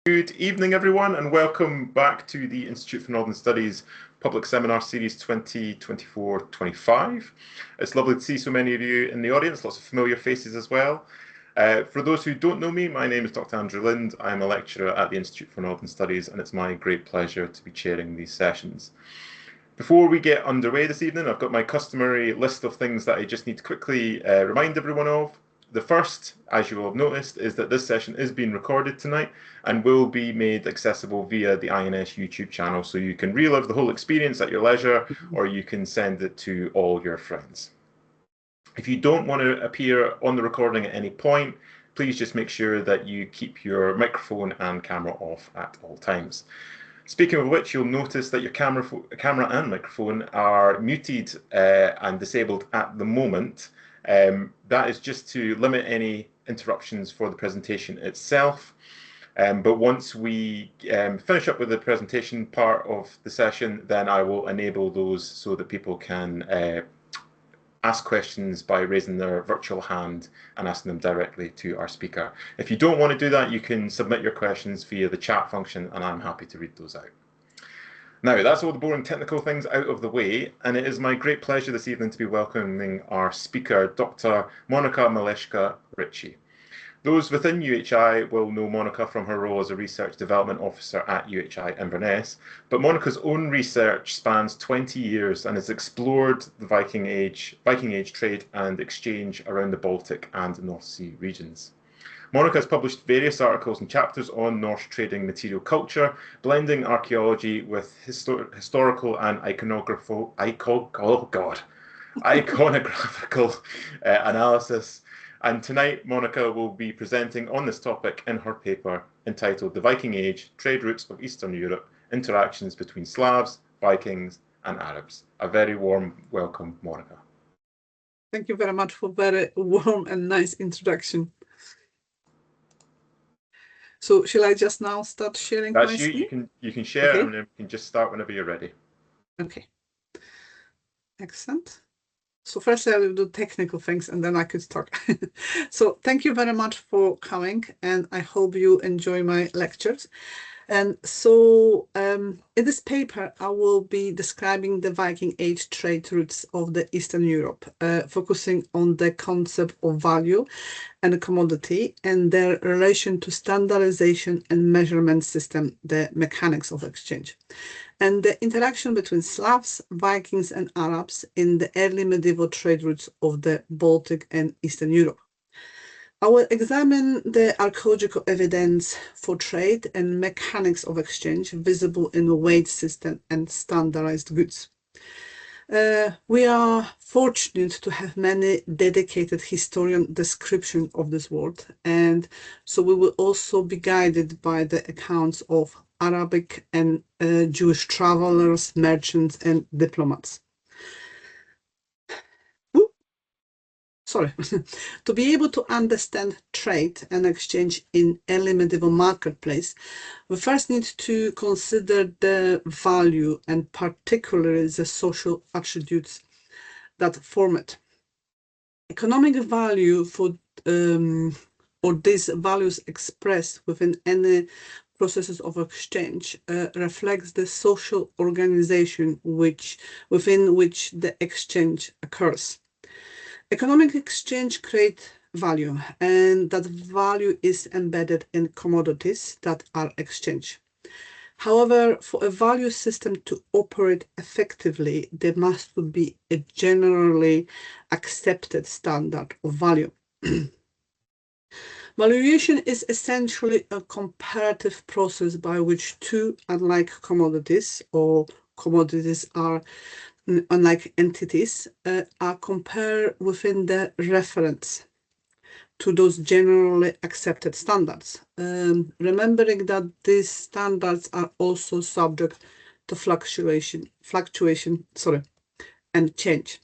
Good evening, everyone, and welcome back to the Institute for Northern Studies Public Seminar Series 2024-25. It's lovely to see so many of you in the audience, lots of familiar faces as well. For those who don't know me, my name is Dr. Andrew Lind. I'm a lecturer at the Institute for Northern Studies, and it's my great pleasure to be chairing these sessions. Before we get underway this evening, I've got my customary list of things that I just need to quickly remind everyone of. The first, as you will have noticed, is that this session is being recorded tonight and will be made accessible via the INS YouTube channel, so you can relive the whole experience at your leisure, or you can send it to all your friends. If you don't want to appear on the recording at any point, please just make sure that you keep your microphone and camera off at all times. Speaking of which, you'll notice that your camera and microphone are muted and disabled at the moment. That is just to limit any interruptions for the presentation itself. But once we finish up with the presentation part of the session, then I will enable those so that people can ask questions by raising their virtual hand and asking them directly to our speaker. If you don't want to do that, you can submit your questions via the chat function, and I'm happy to read those out. Now, that's all the boring technical things out of the way, and it is my great pleasure this evening to be welcoming our speaker, Dr. Monika Maleszka-Ritchie. Those within UHI will know Monika from her role as a Research Development Officer at UHI Inverness, but Monika's own research spans 20 years and has explored the Viking Age trade and exchange around the Baltic and North Sea regions. Monika has published various articles and chapters on Norse trading material culture, blending archaeology with historical and iconographical analysis. And tonight, Monika will be presenting on this topic in her paper entitled The Viking Age, Trade Routes of Eastern Europe, Interactions Between Slavs, Vikings and Arabs. A very warm welcome, Monika. Thank you very much for a very warm and nice introduction. So shall I just now start sharing my screen? You can share, okay. And you can just start whenever you're ready. Okay. Excellent. So first I will do technical things and then I could start. So thank you very much for coming, and I hope you enjoy my lectures. And so in this paper, I will be describing the Viking Age trade routes of the Eastern Europe, focusing on the concept of value and commodity and their relation to standardization and measurement system, the mechanics of exchange, and the interaction between Slavs, Vikings and Arabs in the early medieval trade routes of the Baltic and Eastern Europe. I will examine the archaeological evidence for trade and mechanics of exchange visible in the weight system and standardized goods. We are fortunate to have many dedicated historian description of this world, and so we will also be guided by the accounts of Arabic and Jewish travelers, merchants and diplomats. To be able to understand trade and exchange in early medieval marketplace, we first need to consider the value and particularly the social attributes that form it. Economic value or these values expressed within any processes of exchange reflects the social organization within which the exchange occurs. Economic exchange creates value, and that value is embedded in commodities that are exchanged. However, for a value system to operate effectively, there must be a generally accepted standard of value. Valuation is essentially a comparative process by which two unlike commodities, or commodities are unlike entities, are compared within the reference to those generally accepted standards, remembering that these standards are also subject to fluctuation, and change.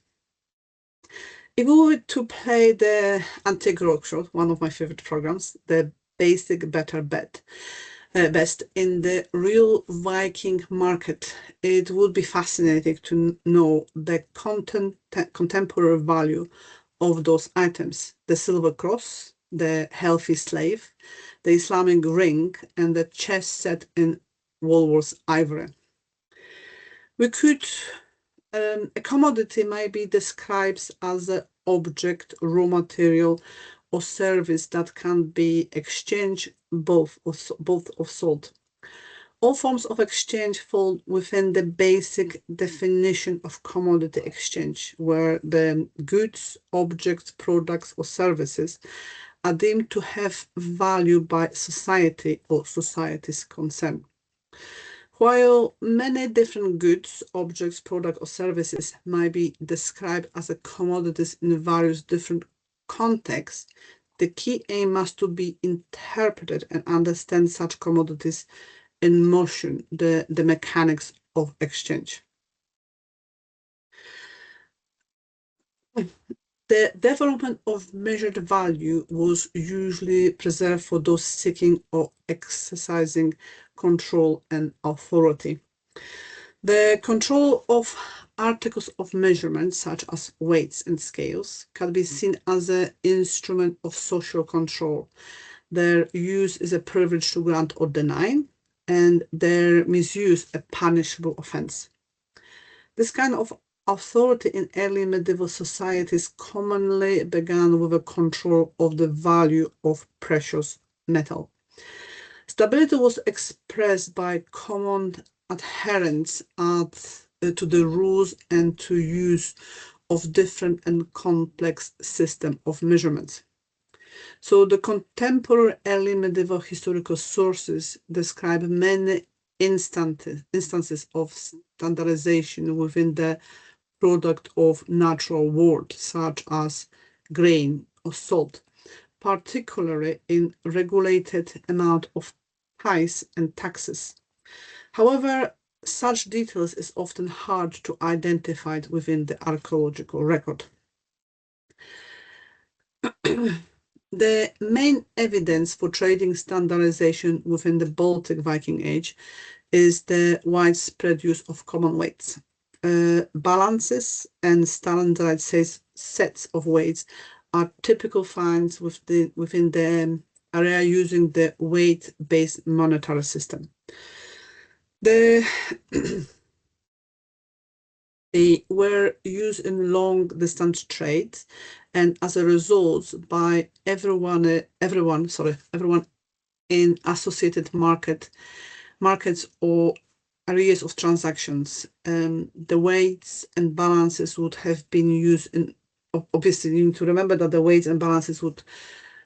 If we were to play the antique roadshow, one of my favorite programs, the basic better best in the real Viking market, it would be fascinating to know the contemporary value of those items. The silver cross, the healthy slave, the Islamic ring, and the chess set in Woolworth's ivory. We could, a commodity may be described as an object, raw material, or service that can be exchanged, both or sold. All forms of exchange fall within the basic definition of commodity exchange, where the goods, objects, products, or services are deemed to have value by society or society's concern. While many different goods, objects, products, or services might be described as a commodities in various different contexts, the key aim must to be interpreted and understand such commodities in motion, the mechanics of exchange. The development of measured value was usually preserved for those seeking or exercising control and authority. The control of articles of measurement, such as weights and scales, can be seen as an instrument of social control. Their use is a privilege to grant or deny, and their misuse a punishable offense. This kind of authority in early medieval societies commonly began with a control of the value of precious metal. Stability was expressed by common adherence to the rules and to use of different and complex system of measurements. So the contemporary early medieval historical sources describe many instances of standardization within the product of natural world, such as grain or salt, particularly in regulated amount of price and taxes. However, such details is often hard to identify within the archaeological record. The main evidence for trading standardization within the Baltic Viking Age is the widespread use of common weights. Balances and standardized sets of weights are typical finds within the area using the weight-based monetary system. They were used in long-distance trades, and as a result, by everyone in associated markets or areas of transactions. The weights and balances would have been used in. Obviously, you need to remember that the weights and balances would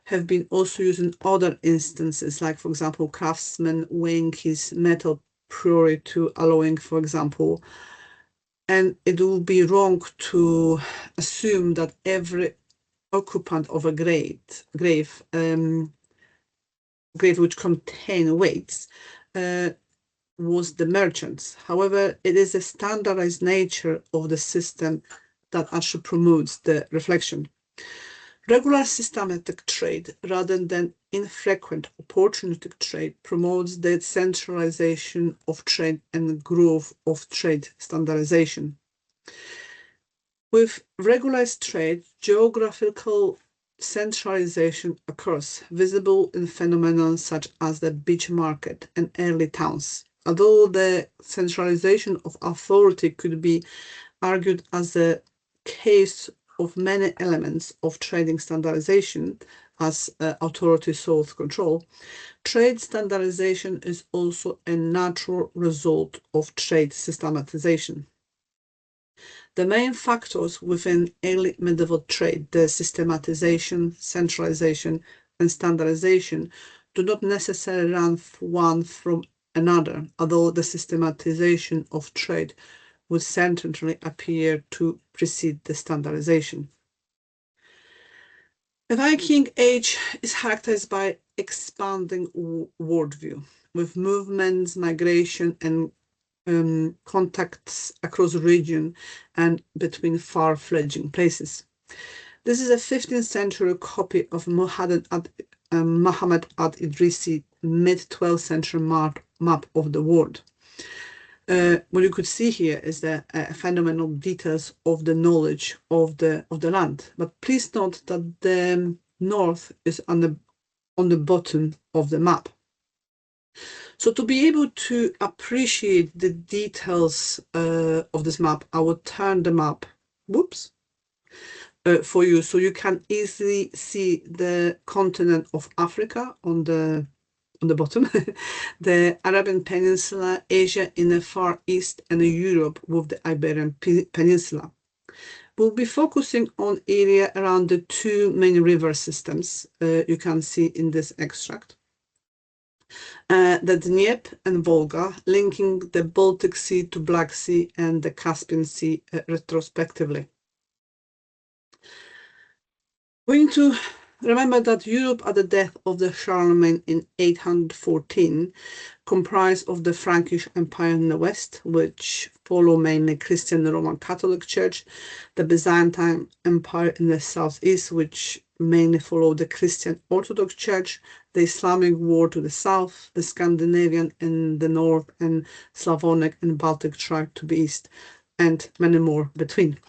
have been also used in other instances, like, for example, craftsmen weighing his metal prior to alloying, for example. And it would be wrong to assume that every occupant of a grave which contain weights was the merchants. However, it is a standardized nature of the system that actually promotes the reflection. Regular systematic trade, rather than infrequent opportunistic trade, promotes the centralization of trade and growth of trade standardization. With regularized trade, geographical centralization occurs, visible in phenomena such as the beach market and early towns. Although the centralization of authority could be argued as a case of many elements of trading standardization, as authority sought control, trade standardization is also a natural result of trade systematization. The main factors within early medieval trade, the systematization, centralization, and standardization, do not necessarily run one from another, although the systematization of trade would certainly appear to precede the standardization. The Viking Age is characterized by expanding worldview, with movements, migration, and contacts across the region and between far-fledging places. This is a 15th century copy of Muhammad ad-Idrisi mid-12th century map of the world. What you could see here is the phenomenal details of the knowledge of the land. But please note that the north is on the bottom of the map. So to be able to appreciate the details of this map, I will turn the map, for you, so you can easily see the continent of Africa on the bottom, the Arabian Peninsula, Asia in the far east, and Europe with the Iberian Peninsula. We'll be focusing on area around the two main river systems you can see in this extract. The Dnieper and Volga, linking the Baltic Sea to Black Sea and the Caspian Sea retrospectively. We need to remember that Europe at the death of the Charlemagne in 814 comprised of the Frankish Empire in the west, which follow mainly Christian Roman Catholic Church, the Byzantine Empire in the southeast, which mainly follow the Christian Orthodox Church, the Islamic world to the south, the Scandinavian in the north, and Slavonic and Baltic tribe to the east, and many more between.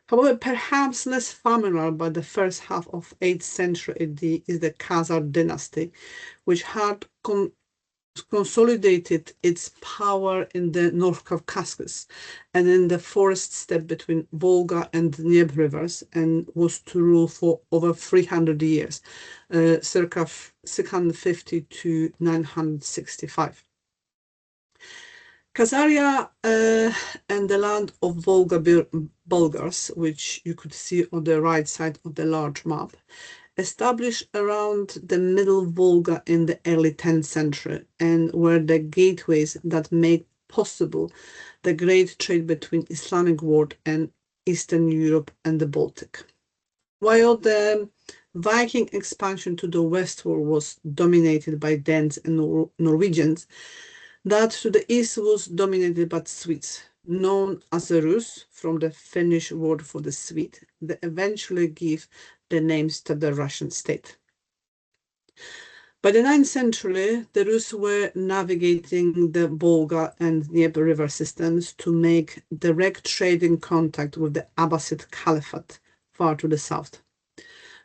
However, perhaps less familiar by the first half of 8th century AD is the Khazar dynasty, which had consolidated its power in the North Caucasus and in the forest steppe between Volga and Dnieper rivers, and was to rule for over 300 years, circa 650 to 965. Khazaria and the land of Volga Bulgars, which you could see on the right side of the large map, established around the middle Volga in the early 10th century and were the gateways that made possible the great trade between Islamic world and Eastern Europe and the Baltic. While the Viking expansion to the westward was dominated by Danes and Norwegians, that to the east was dominated by Swedes, known as the Rus, from the Finnish word for the Swede, that eventually give the names to the Russian state. By the 9th century, the Rus were navigating the Volga and Dnieper river systems to make direct trading contact with the Abbasid Caliphate far to the south.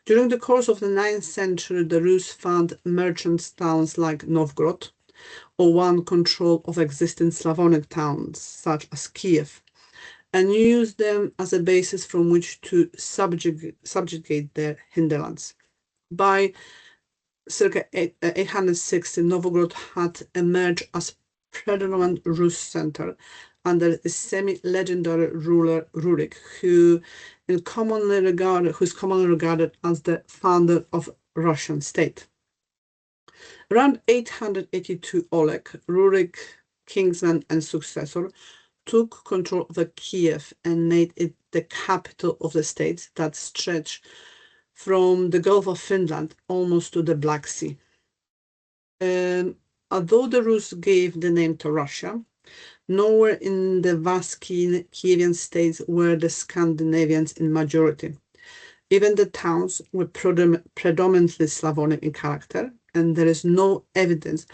During the course of the 9th century, the Rus found merchant towns like Novgorod, or won control of existing Slavonic towns, such as Kiev, and used them as a basis from which to subjugate their hinterlands. By circa 860, Novgorod had emerged as predominant Rus center under a semi-legendary ruler Rurik, who is commonly regarded as the founder of Russian state. Around 882, Oleg, Rurik, kingsman and successor, took control of Kiev and made it the capital of the state that stretched from the Gulf of Finland almost to the Black Sea. Although the Rus gave the name to Russia, nowhere in the vast Kievan states were the Scandinavians in majority. Even the towns were predominantly Slavonic in character, and there is no evidence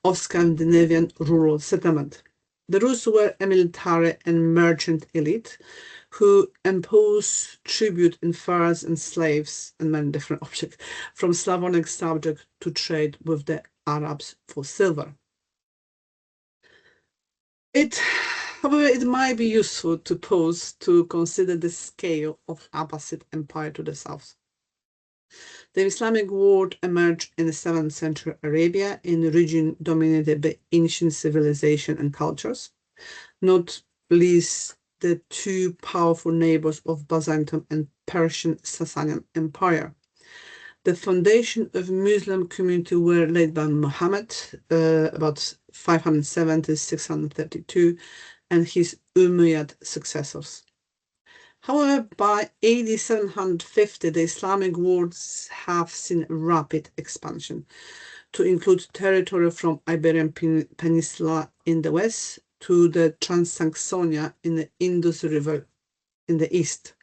of Scandinavian rural settlement. The Rus were a military and merchant elite who imposed tribute in furs and slaves and many different objects from Slavonic subjects to trade with the Arabs for silver. However, it might be useful to pause to consider the scale of Abbasid Empire to the south. The Islamic world emerged in the 7th century Arabia, in a region dominated by ancient civilization and cultures, not least the two powerful neighbors of Byzantium and Persian Sasanian Empire. The foundation of Muslim community were laid by Muhammad about 570-632 and his Umayyad successors. However, by AD 750, the Islamic worlds have seen rapid expansion to include territory from Iberian Peninsula in the west to the Transsaxonia in the Indus River in the east.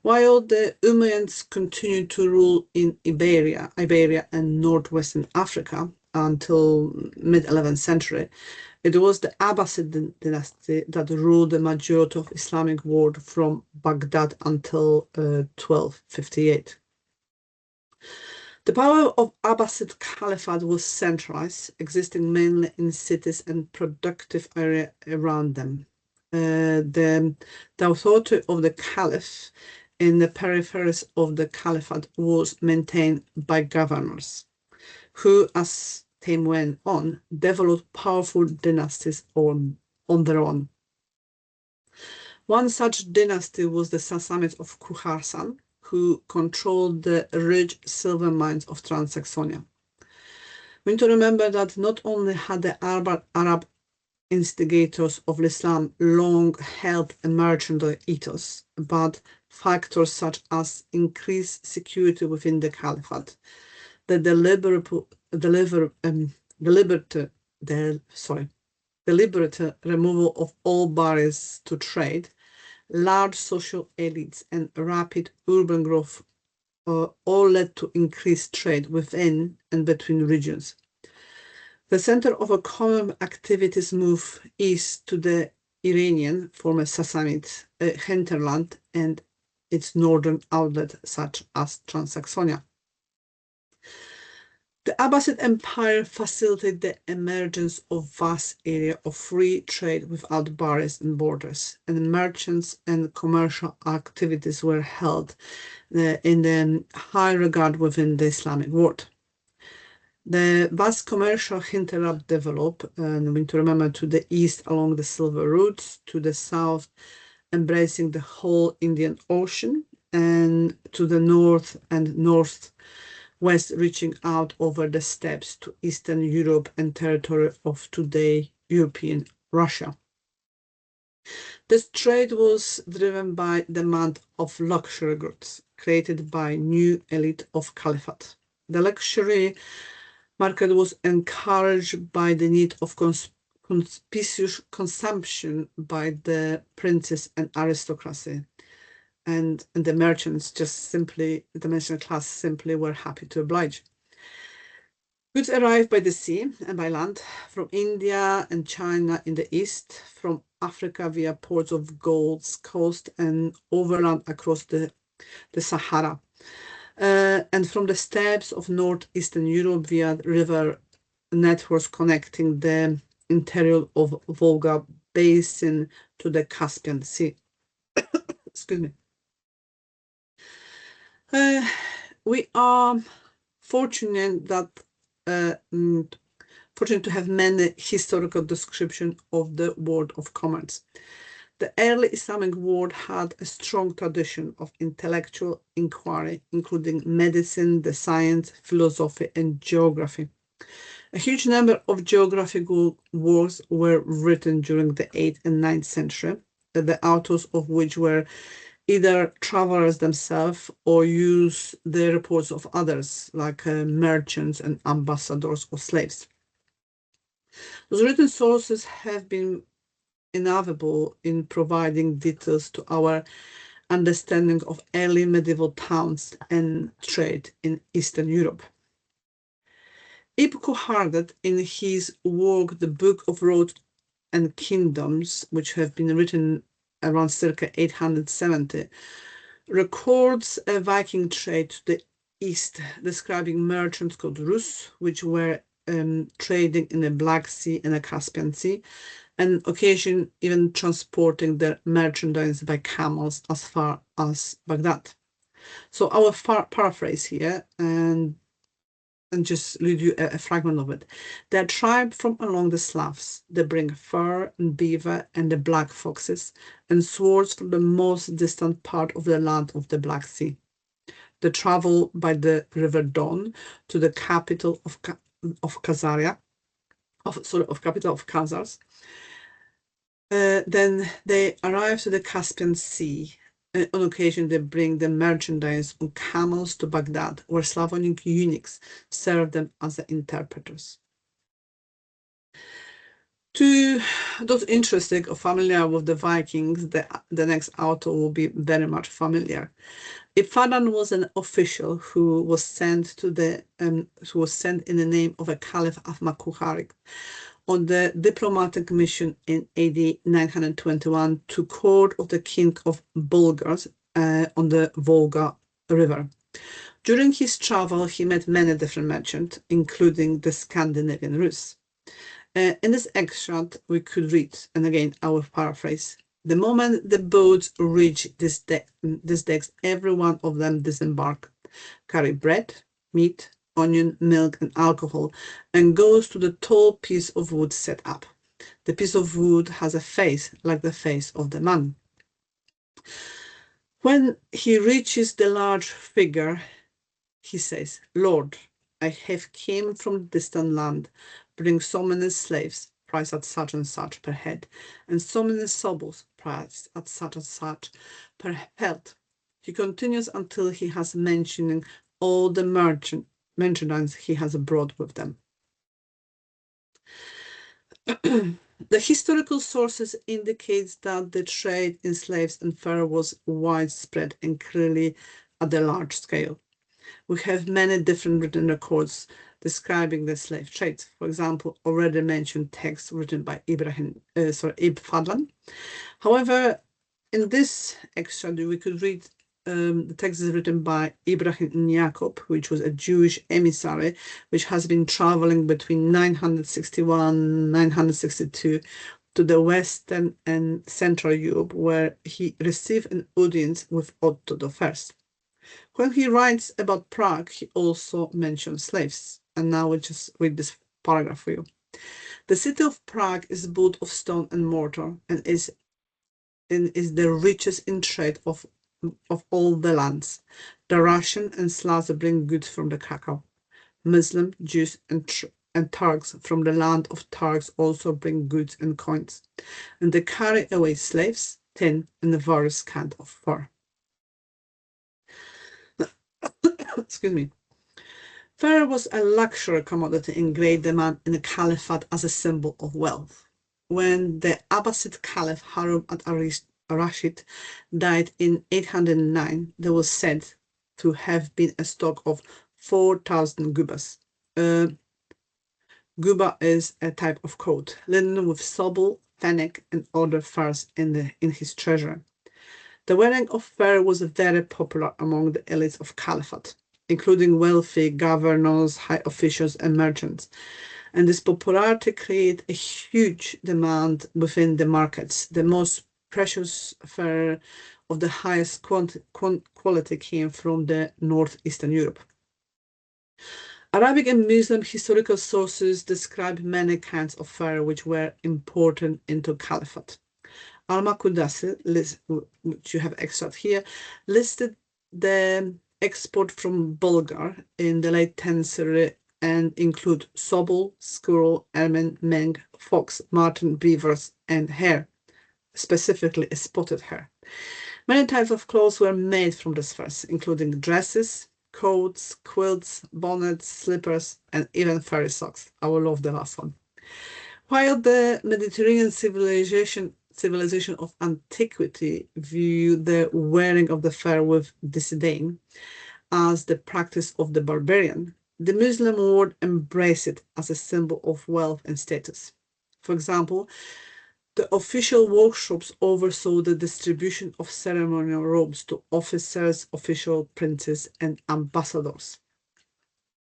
While the Umayyads continued to rule in Iberia and northwestern Africa until mid-11th century, it was the Abbasid dynasty that ruled the majority of Islamic world from Baghdad until 1258. The power of Abbasid Caliphate was centralized, existing mainly in cities and productive area around them. The authority of the Caliph in the peripheries of the Caliphate was maintained by governors, who, as time went on, developed powerful dynasties on their own. One such dynasty was the Sassanids of Khaurasan, who controlled the rich silver mines of Transsaxonia. We need to remember that not only had the Arab instigators of Islam long held a mercantile ethos, but factors such as increased security within the Caliphate, the deliberate removal of all barriers to trade, large social elites, and rapid urban growth all led to increased trade within and between regions. The center of economic activities moved east to the Iranian, former Sassanid, hinterland and its northern outlet, such as Transsaxonia. The Abbasid Empire facilitated the emergence of vast area of free trade without barriers and borders, and merchants and commercial activities were held in the high regard within the Islamic world. The vast commercial hinterland developed, and we need to remember, to the east along the Silver Routes, to the south embracing the whole Indian Ocean, and to the north and northwest reaching out over the steppes to Eastern Europe and territory of today European Russia. This trade was driven by demand of luxury goods created by new elite of Caliphate. The luxury market was encouraged by the need of conspicuous consumption by the princes and aristocracy, and the merchants just simply, the merchant class simply were happy to oblige. Goods arrived by the sea and by land, from India and China in the east, from Africa via ports of Gold's Coast and overland across the Sahara, and from the steppes of northeastern Europe via river networks connecting the interior of Volga basin to the Caspian Sea. Excuse me. We are fortunate to have many historical descriptions of the world of commerce. The early Islamic world had a strong tradition of intellectual inquiry, including medicine, the science, philosophy, and geography. A huge number of geographical works were written during the 8th and 9th century, the authors of which were either travelers themselves or used the reports of others, like merchants and ambassadors or slaves. Those written sources have been invaluable in providing details to our understanding of early medieval towns and trade in Eastern Europe. Ibn Khaldun, in his work The Book of Roads and Kingdoms, which have been written around circa 870, records a Viking trade to the east, describing merchants called Rus, which were trading in the Black Sea and the Caspian Sea, and occasionally even transporting their merchandise by camels as far as Baghdad. So I will paraphrase here and just read you a fragment of it. They're tribe from along the Slavs. They bring fur and beaver and the black foxes and swords from the most distant part of the land of the Black Sea. They travel by the river Don to the capital of Khazars. Then they arrive to the Caspian Sea. On occasion, they bring the merchandise on camels to Baghdad, where Slavonic eunuchs serve them as the interpreters. To those interested or familiar with the Vikings, the next author will be very much familiar. Ibn Khaldun was an official who was sent in the name of a Caliph Ahmad Khukhari on the diplomatic mission in AD 921 to court of the king of Bulgars on the Volga River. During his travel, he met many different merchants, including the Scandinavian Rus. In this extract, we could read, and again, I will paraphrase, the moment the boats reach this decks, every one of them disembark, carry bread, meat, onion, milk, and alcohol, and goes to the tall piece of wood set up. The piece of wood has a face like the face of the man. When he reaches the large figure, he says, Lord, I have come from distant land, bring so many slaves, priced at such and such per head, and so many sobos, priced at such and such per pelt. He continues until he has mentioning all the merchandise he has brought with them. The historical sources indicate that the trade in slaves and fur was widespread and clearly at a large scale. We have many different written records describing the slave trade. For example, already mentioned texts written by Ibn Fadlan. However, in this extract, we could read the text is written by Ibrahim Jacob, which was a Jewish emissary, which has been traveling between 961 and 962 to the Western and Central Europe, where he received an audience with Otto I. When he writes about Prague, he also mentions slaves. And now we'll just read this paragraph for you. The city of Prague is built of stone and mortar and is the richest in trade of all the lands. The Russian and Slavs bring goods from the Krakow. Muslim, Jews, and Turks from the land of Turks also bring goods and coins. And they carry away slaves, tin, and various kinds of fur. Excuse me. Fur was a luxury commodity in great demand in the Caliphate as a symbol of wealth. When the Abbasid Caliph Harun al-Rashid died in 809, there was said to have been a stock of 4,000 gubas. Guba is a type of coat, linen with sobol, fennec, and other furs in his treasury. The wearing of fur was very popular among the elites of Caliphate, including wealthy governors, high officials, and merchants. And this popularity created a huge demand within the markets. The most precious fur of the highest quality came from the northeastern Europe. Arabic and Muslim historical sources describe many kinds of fur which were imported into Caliphate. Al-Makudasi, which you have extract here, listed the export from Bulgar in the late 10th century and include sobol, squirrel, ermine, mink, fox, marten, beavers, and hare, specifically a spotted hare. Many types of clothes were made from this furs, including dresses, coats, quilts, bonnets, slippers, and even furry socks. I will love the last one. While the Mediterranean civilization of antiquity viewed the wearing of the fur with disdain as the practice of the barbarian, the Muslim world embraced it as a symbol of wealth and status. For example, the official workshops oversaw the distribution of ceremonial robes to officers, official princes, and ambassadors.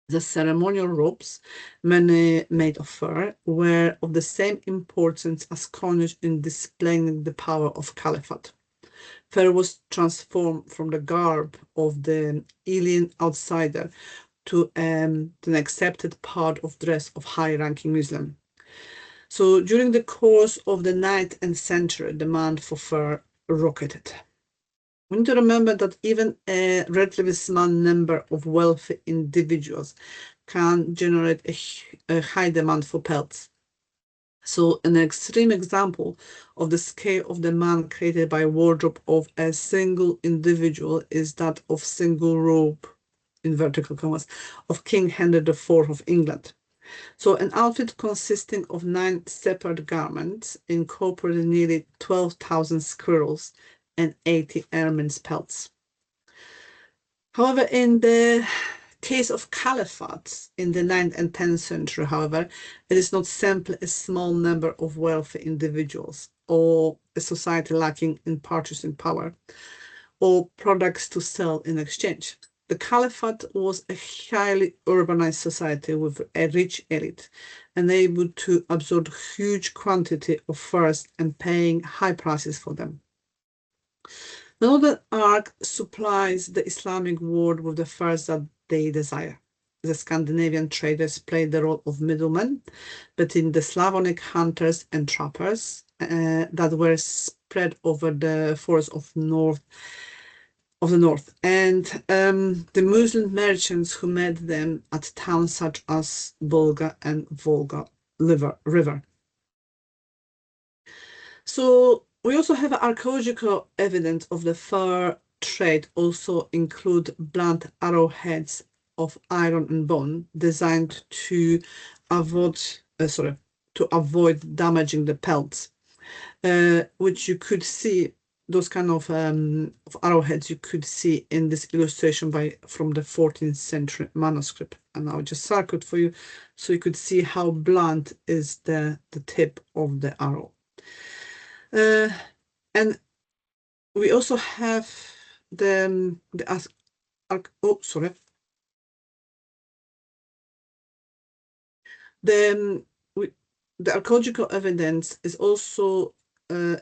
The ceremonial robes, many made of fur, were of the same importance as coinage in displaying the power of Caliphate. Fur was transformed from the garb of the alien outsider to an accepted part of dress of high-ranking Muslim. So during the course of the 9th century, demand for fur rocketed. We need to remember that even a relatively small number of wealthy individuals can generate a high demand for pelts. So an extreme example of the scale of demand created by wardrobe of a single individual is that of single robe, in vertical commas, of King Henry IV of England. So an outfit consisting of 9 separate garments incorporated nearly 12,000 squirrels and 80 ermine pelts. However, in the case of caliphates in the 9th and 10th century, however, it is not simply a small number of wealthy individuals or a society lacking in purchasing power or products to sell in exchange. The Caliphate was a highly urbanized society with a rich elite, and able to absorb huge quantity of furs and paying high prices for them. The Northern Arc supplies the Islamic world with the furs that they desire. The Scandinavian traders played the role of middlemen between the Slavonic hunters and trappers that were spread over the forests of the north, and the Muslim merchants who met them at towns such as Volga and Volga River. So we also have archaeological evidence of the fur trade, also include blunt arrowheads of iron and bone designed to avoid damaging the pelts, which you could see. Those kind of arrowheads you could see in this illustration from the 14th century manuscript, and I'll just circle it for you so you could see how blunt is the tip of the arrow. And we also have the archaeological evidence is also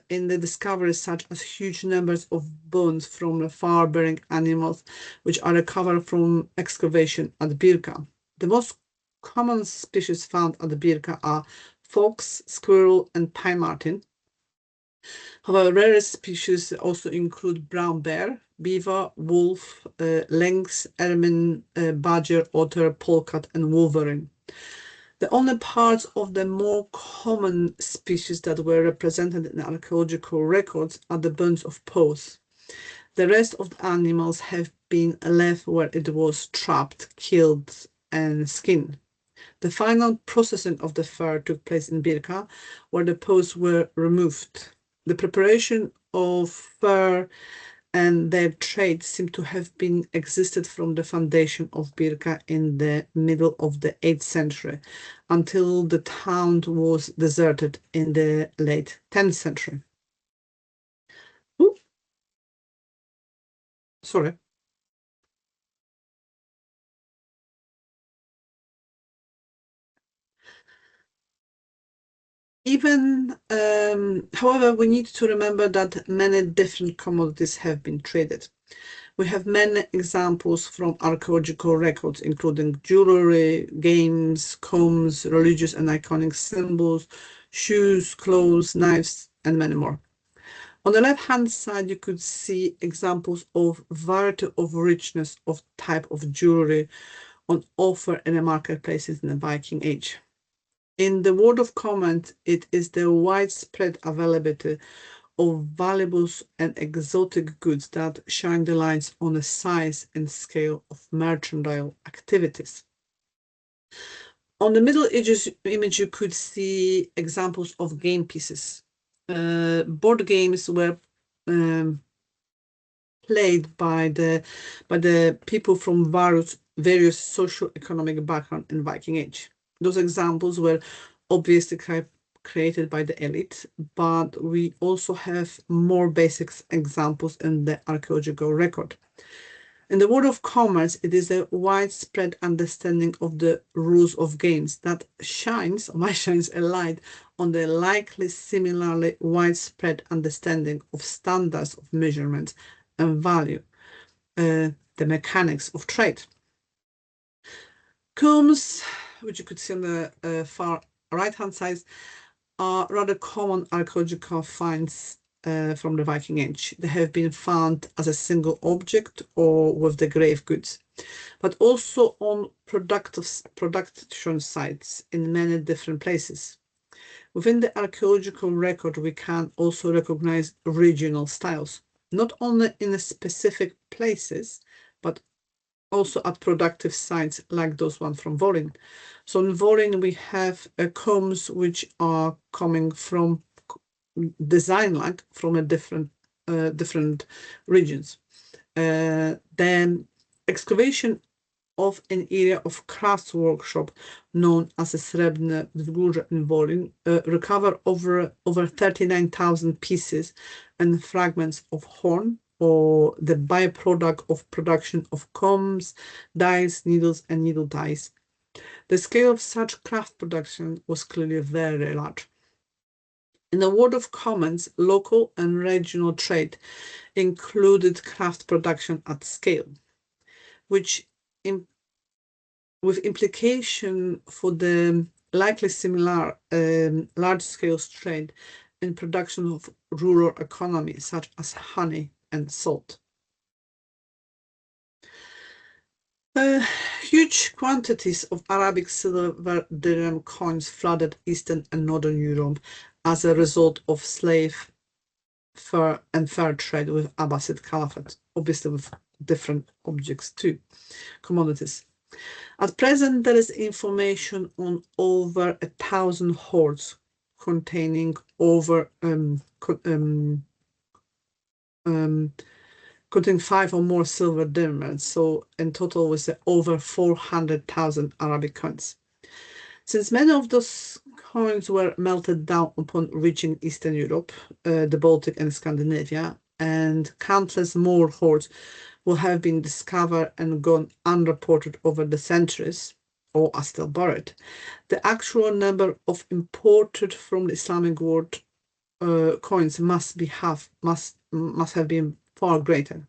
in the discoveries such as huge numbers of bones from fur-bearing animals, which are recovered from excavation at Birka. The most common species found at the Birka are fox, squirrel, and pine marten. However, rarest species also include brown bear, beaver, wolf, lynx, ermine, badger, otter, polecat, and wolverine. The only parts of the more common species that were represented in archaeological records are the bones of paws. The rest of the animals have been left where it was trapped, killed, and skinned. The final processing of the fur took place in Birka, where the paws were removed. The preparation of fur and their trade seem to have been existed from the foundation of Birka in the middle of the 8th century until the town was deserted in the late 10th century. Ooh. Sorry. However, we need to remember that many different commodities have been traded. We have many examples from archaeological records, including jewelry, games, combs, religious and iconic symbols, shoes, clothes, knives, and many more. On the left-hand side, you could see examples of variety of richness of type of jewelry on offer in the marketplaces in the Viking Age. In the word of comment, it is the widespread availability of valuables and exotic goods that shine the lights on the size and scale of mercantile activities. On the Middle Ages image, you could see examples of game pieces. Board games were played by the people from various socio-economic background in Viking Age. Those examples were obviously created by the elite, but we also have more basic examples in the archaeological record. In the world of commerce, it is a widespread understanding of the rules of games that shines a light on the likely similarly widespread understanding of standards of measurement and value, the mechanics of trade. Combs, which you could see on the far right-hand side, are rather common archaeological finds from the Viking Age. They have been found as a single object or with the grave goods, but also on production sites in many different places. Within the archaeological record, we can also recognize regional styles, not only in specific places, but also at productive sites like those one from Volyn. So in Volyn, we have combs which are coming from design from a different regions. Then excavation of an area of crafts workshop known as a Srebrne Wzgórze in Volyn recover over 39,000 pieces and fragments of horn, or the byproduct of production of combs, dyes, needles, and needle dyes. The scale of such craft production was clearly very large. In a word of comments, local and regional trade included craft production at scale, which with implication for the likely similar large-scale trade in production of rural economy, such as honey and salt. Huge quantities of Arabic silver dirham coins flooded Eastern and Northern Europe as a result of slave fur and fur trade with Abbasid Caliphate, obviously with different objects too, commodities. At present, there is information on over 1,000 hoards containing over containing 5 or more silver dirhams, so in total was over 400,000 Arabic coins. Since many of those coins were melted down upon reaching Eastern Europe, the Baltic and Scandinavia, and countless more hoards will have been discovered and gone unreported over the centuries, or are still buried, the actual number of imported from the Islamic world coins must have been far greater.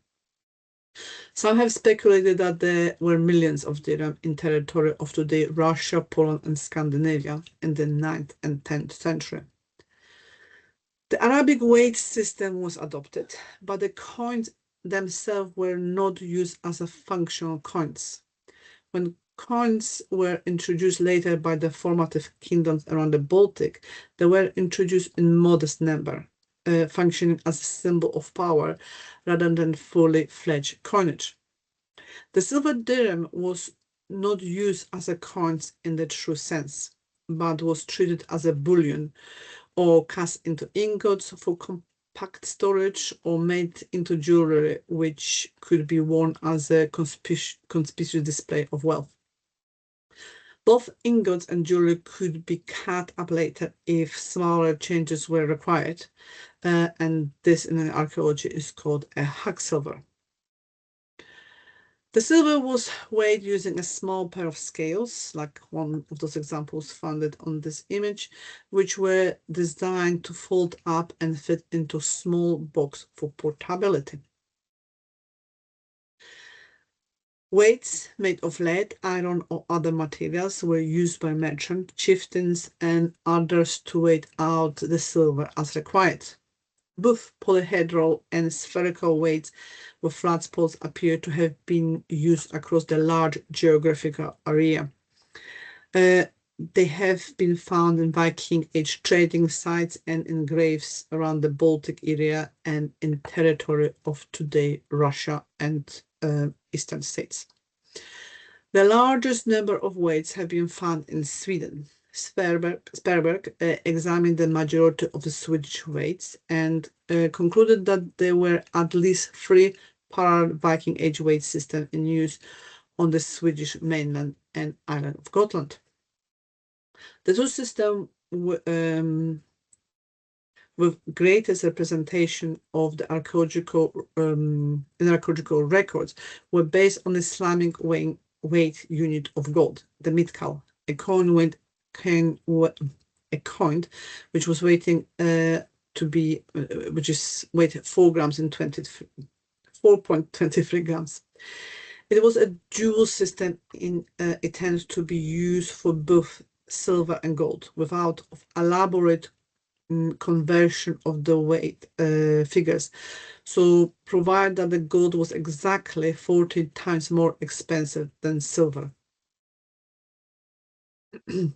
Some have speculated that there were millions of dirham in territory of today Russia, Poland, and Scandinavia in the 9th and 10th century. The Arabic weight system was adopted, but the coins themselves were not used as a functional coins. When coins were introduced later by the formative kingdoms around the Baltic, they were introduced in modest number, functioning as a symbol of power rather than fully fledged coinage. The silver dirham was not used as a coin in the true sense, but was treated as a bullion or cast into ingots for compact storage or made into jewelry, which could be worn as a conspicuous display of wealth. Both ingots and jewelry could be cut up later if smaller changes were required, and this in archaeology is called a hack silver. The silver was weighed using a small pair of scales, like one of those examples found on this image, which were designed to fold up and fit into a small box for portability. Weights made of lead, iron, or other materials were used by merchants, chieftains, and others to weigh out the silver as required. Both polyhedral and spherical weights with flat spots appear to have been used across the large geographical area. They have been found in Viking Age trading sites and in graves around the Baltic area and in territory of today Russia and Eastern states. The largest number of weights have been found in Sweden. Sperberg examined the majority of the Swedish weights and concluded that there were at least 3 parallel Viking Age weight systems in use on the Swedish mainland and island of Gotland. The two systems with greatest representation of the archaeological records were based on Islamic weight unit of gold, the mitkal, a coin which was weighting which is weighted 4 grams in 4.23 grams. It was a dual system it tends to be used for both silver and gold without elaborate conversion of the weight figures. So provide that the gold was exactly 40 times more expensive than silver. The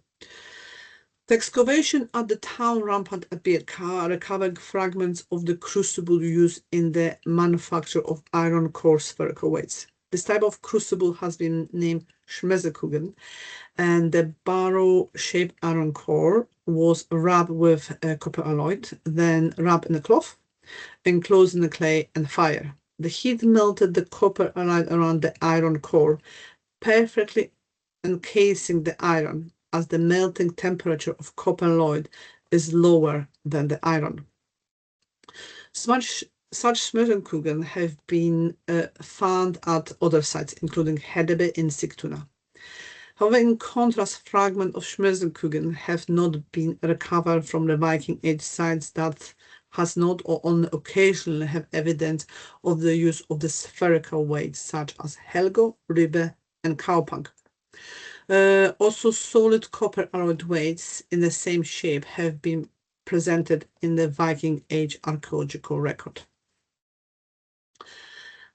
excavation at the town rampart at Birka recovered fragments of the crucible used in the manufacture of iron core spherical weights. This type of crucible has been named Schmezekugeln, and the barrel-shaped iron core was rubbed with copper alloy, then wrapped in a cloth, enclosed in the clay and fire. The heat melted the copper alloy around the iron core, perfectly encasing the iron, as the melting temperature of copper alloy is lower than the iron. such Smörenkugeln have been found at other sites, including Hedeby in Sigtuna. However, in contrast, fragments of Smörenkugeln have not been recovered from the Viking Age sites that has not or only occasionally have evidence of the use of the spherical weights such as Helgo, Ribbe, and Kaupang. Also, solid copper alloyed weights in the same shape have been presented in the Viking Age archaeological record.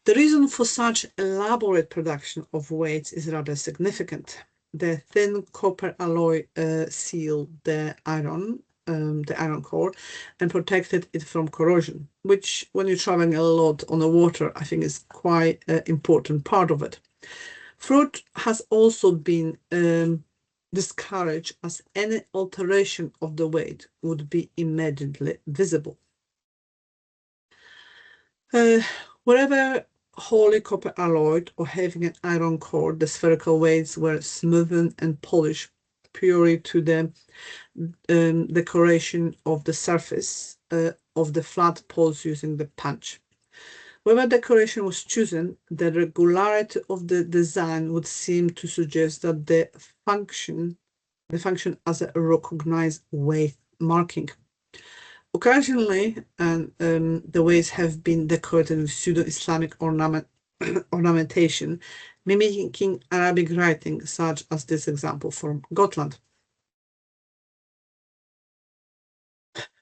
The reason for such elaborate production of weights is rather significant. The thin copper alloy sealed the iron core and protected it from corrosion, which when you're traveling a lot on the water, I think is quite an important part of it. Fruit has also been discouraged as any alteration of the weight would be immediately visible. Wherever wholly copper alloyed or having an iron core, the spherical weights were smoothened and polished purely to the decoration of the surface of the flat poles using the punch. Whether decoration was chosen, the regularity of the design would seem to suggest that the function as a recognized weight marking. Occasionally, the weights have been decorated with pseudo-Islamic ornamentation, mimicking Arabic writing, such as this example from Gotland.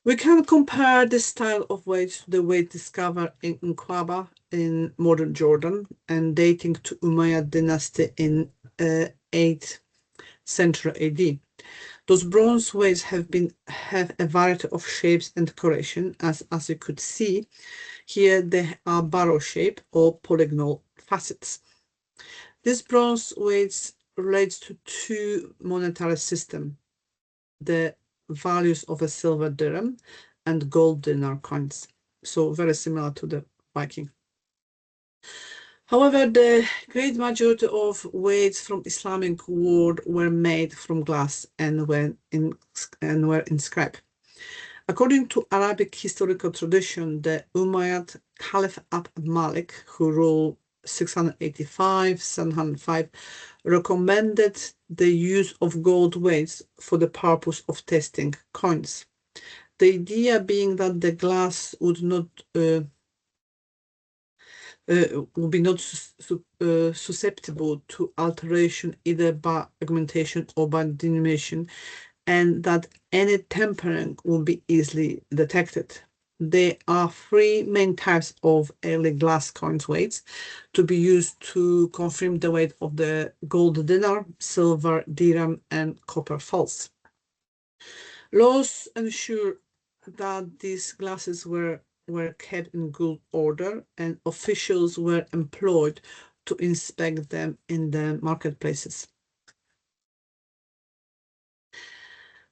We can compare this style of weights to the weight discovered in Inqaba in modern Jordan and dating to Umayyad dynasty in 8th century AD. Those bronze weights have a variety of shapes and decoration, as you could see. Here they are barrel shape or polygonal facets. These bronze weights relates to two monetary systems, the values of a silver dirham and gold dinar coins. So very similar to the Viking. However, the great majority of weights from Islamic world were made from glass and were inscribed. According to Arabic historical tradition, the Umayyad Caliph Abd Malik, who ruled 685-705, recommended the use of gold weights for the purpose of testing coins. The idea being that the glass would be not susceptible to alteration either by augmentation or by diminution, and that any tempering will be easily detected. There are three main types of early glass coins weights to be used to confirm the weight of the gold dinar, silver dirham, and copper false. Laws ensure that these glasses were kept in good order, and officials were employed to inspect them in the marketplaces.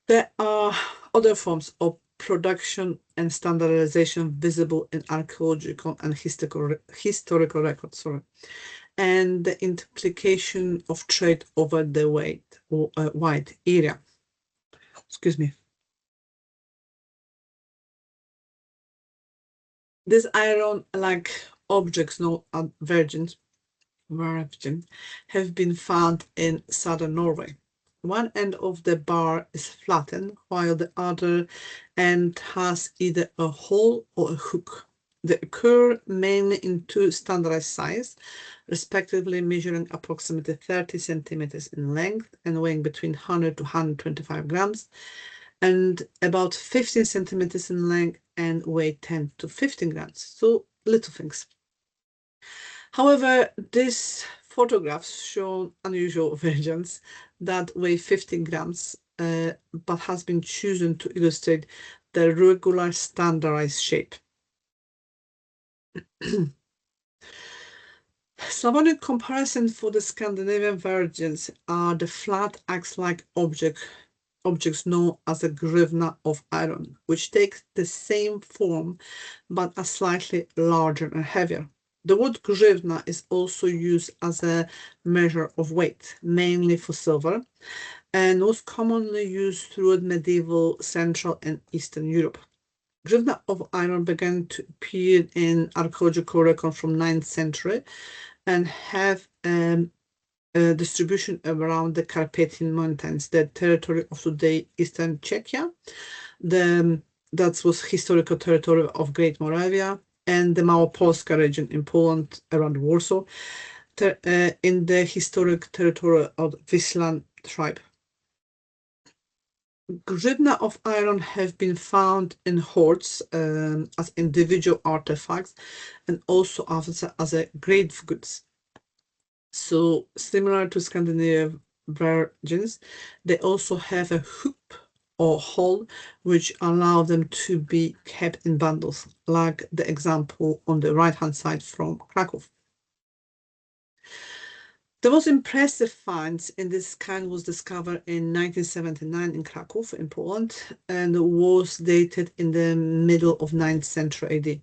There are other forms of production and standardization visible in archaeological and historical records, and the implication of trade over the wide area. Excuse me. These iron-like objects known as virgins have been found in southern Norway. One end of the bar is flattened, while the other end has either a hole or a hook. They occur mainly in two standardized sizes, respectively measuring approximately 30 centimeters in length and weighing between 100 to 125 grams, and about 15 centimeters in length and weigh 10 to 15 grams, so little things. However, these photographs show unusual versions that weigh 15 grams, but has been chosen to illustrate the regular standardized shape. Slavonic comparison for the Scandinavian virgins are the flat axe-like objects known as a grivna of iron, which take the same form but are slightly larger and heavier. The word grivna is also used as a measure of weight, mainly for silver, and was commonly used throughout medieval Central and Eastern Europe. Hryvnia of iron began to appear in archaeological record from 9th century and have a distribution around the Carpathian Mountains, the territory of today Eastern Czechia. That was historical territory of Great Moravia, and the Małopolska region in Poland around Warsaw, in the historic territory of Wislan tribe. Hryvnia of iron have been found in hoards as individual artifacts and also as a grave goods. So similar to Scandinavian virgins, they also have a hoop or hole which allow them to be kept in bundles, like the example on the right-hand side from Krakow. The most impressive finds in this kind was discovered in 1979 in Krakow in Poland and was dated in the middle of 9th century AD.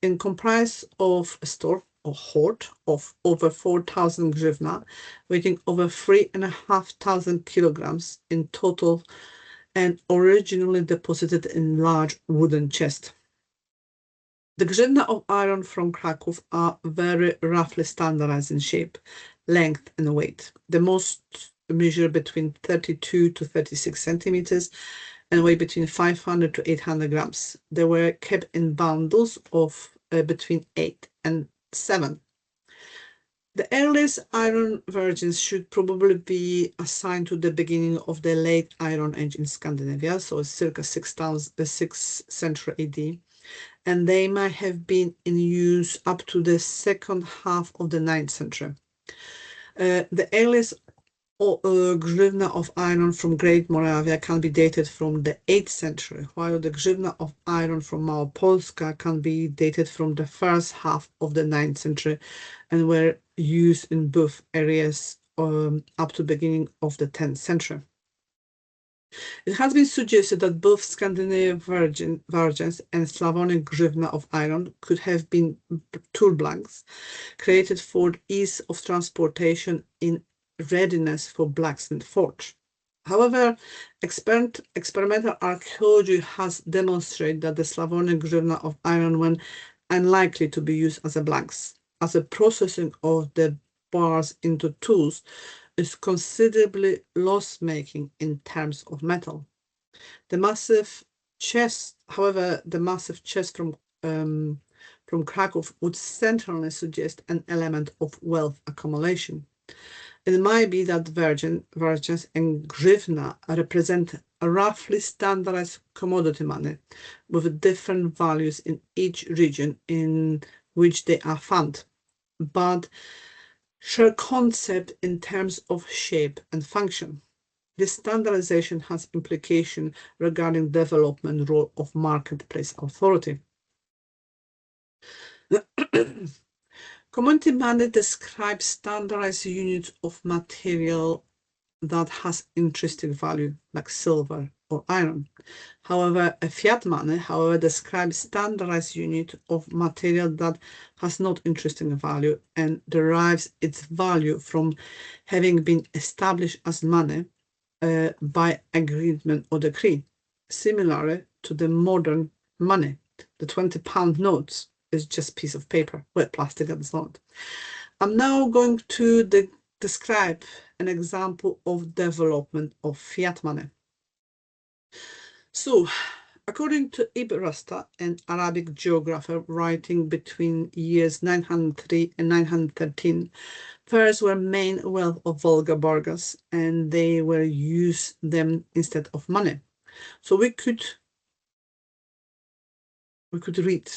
It comprised of a store or hoard of over 4,000 hryvnia, weighing over 3,500 kilograms in total, and originally deposited in large wooden chests. The hryvnia of iron from Krakow are very roughly standardized in shape, length, and weight. The most measure between 32 to 36 centimeters and weigh between 500 to 800 grams. They were kept in bundles of between 8 and 7. The earliest iron virgins should probably be assigned to the beginning of the late Iron Age in Scandinavia, so circa 6th century AD, and they might have been in use up to the second half of the 9th century. The earliest hryvnia of iron from Great Moravia can be dated from the 8th century, while the hryvnia of iron from Małopolska can be dated from the first half of the 9th century and were used in both areas up to the beginning of the 10th century. It has been suggested that both Scandinavian virgins and Slavonic hryvnia of iron could have been tool blanks created for ease of transportation in readiness for blacksmith forge. However, experimental archaeology has demonstrated that the Slavonic hryvnia of iron were unlikely to be used as a blanks, as the processing of the bars into tools is considerably loss-making in terms of metal. The massive chest, however, from Krakow would certainly suggest an element of wealth accumulation. It might be that virgins and hryvnia represent a roughly standardized commodity money with different values in each region in which they are found, but share concept in terms of shape and function. This standardization has implication regarding development role of marketplace authority. Commodity money describes standardized units of material that has intrinsic value, like silver or iron. However, a fiat money, describes standardized unit of material that has not intrinsic value and derives its value from having been established as money by agreement or decree. Similarly to the modern money, the 20-pound notes is just a piece of paper, wet plastic and so on. I'm now going to describe an example of development of fiat money. So, according to Ibn Rasta, an Arabic geographer writing between years 903 and 913, furs were main wealth of Volga burghers, and they were used them instead of money. So we could read,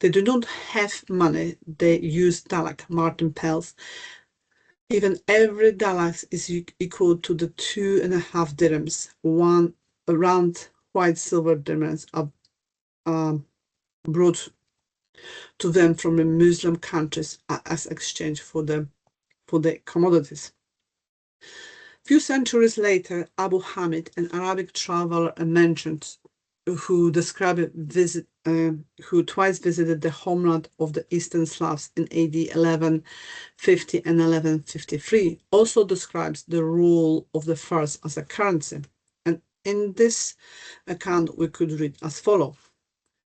they do not have money, they use dalak, Martin Pels. Even every dalak is equal to the 2.5 dirhams, one around white silver dirhams are brought to them from the Muslim countries as exchange for the commodities. Few centuries later, Abu Hamid, an Arabic traveler and merchant, who twice visited the homeland of the Eastern Slavs in AD 1150 and 1153, also describes the role of the furs as a currency. And in this account we could read as follows.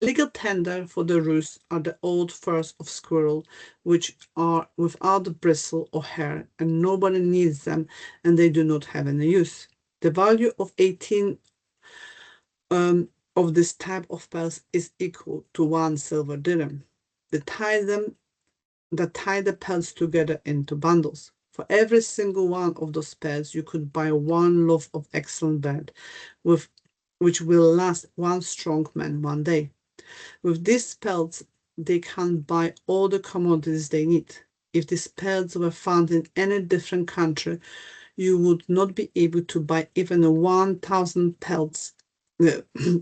Legal tender for the roosts are the old furs of squirrel, which are without bristle or hair, and nobody needs them, and they do not have any use. The value of 18 of this type of pearls is equal to 1 silver dirham. They tie the pearls together into bundles. For every single one of those pearls, you could buy 1 loaf of excellent bread, which will last 1 strong man 1 day. With these pearls, they can buy all the commodities they need. If these pearls were found in any different country, you would not be able to buy even 1,000 pearls.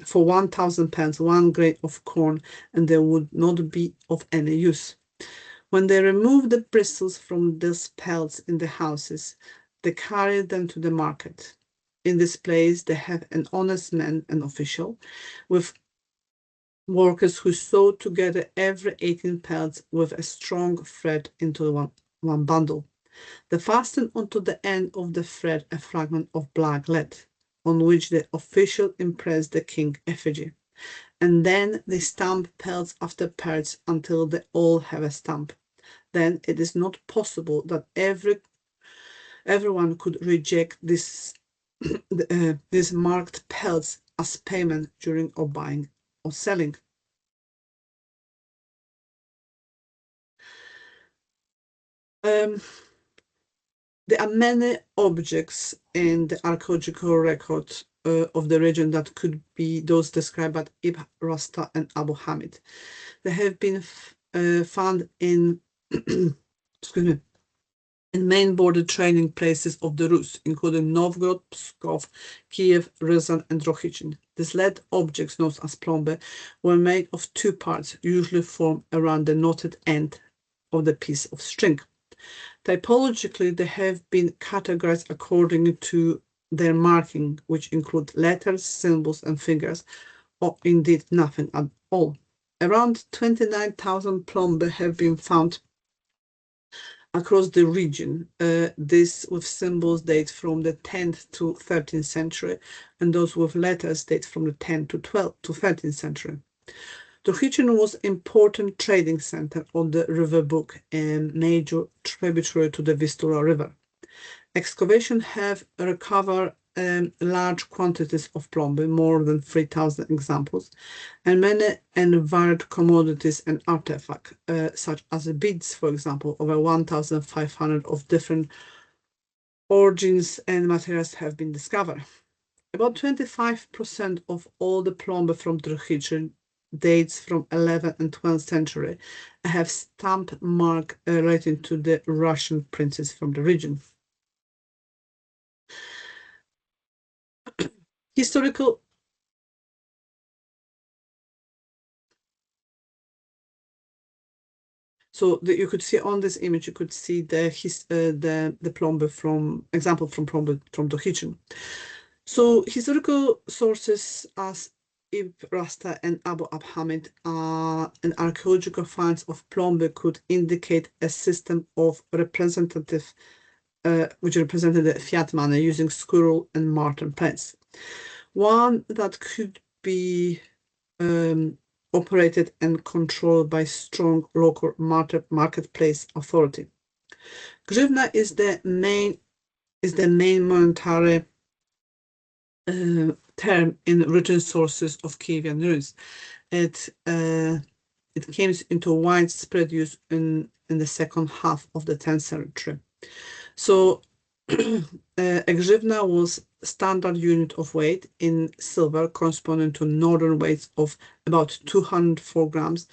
For 1,000 pounds, 1 grain of corn, and they would not be of any use. When they remove the bristles from these pearls in the houses, they carry them to the market. In this place, they have an honest man, an official, with workers who sew together every 18 pearls with a strong thread into one bundle. They fasten onto the end of the thread a fragment of black lead, on which the official impressed the king effigy, and then they stamp pearls after pearls until they all have a stamp. Then it is not possible that everyone could reject these marked pearls as payment during or buying or selling. There are many objects in the archaeological record of the region that could be those described by Ibn Rasta and Abu Hamid. They have been found in in main border training places of the Rus, including Novgorod, Pskov, Kiev, Ryazan, and Drohichin. These lead objects, known as plomby, were made of 2 parts, usually formed around the knotted end of the piece of string. Typologically, they have been categorized according to their marking, which include letters, symbols, and figures, or indeed nothing at all. Around 29,000 plomby have been found across the region. This with symbols date from the 10th to 13th century, and those with letters date from the 10th to 12th to 13th century. Drohichin was an important trading center on the River Bug, a major tributary to the Vistula River. Excavations have recovered large quantities of plomby, more than 3,000 examples, and many varied commodities and artifacts, such as beads, for example. Over 1,500 of different origins and materials have been discovered. About 25% of all the plomby from Drohichin dates from 11th and 12th century and have stamp mark relating to the Russian princes from the region. Historical you could see on this image, you could see the plomby from plomby from Drohichin. So historical sources as Ibn Rasta and Abu Hamid and archaeological finds of plomby could indicate a system of representative which represented the fiat money using squirrel and marten pence. One that could be operated and controlled by strong local marketplace authority. Grivna is the main monetary term in written sources of Kievan ruins. It came into widespread use in the second half of the 10th century. So a grivna was standard unit of weight in silver corresponding to northern weights of about 204 grams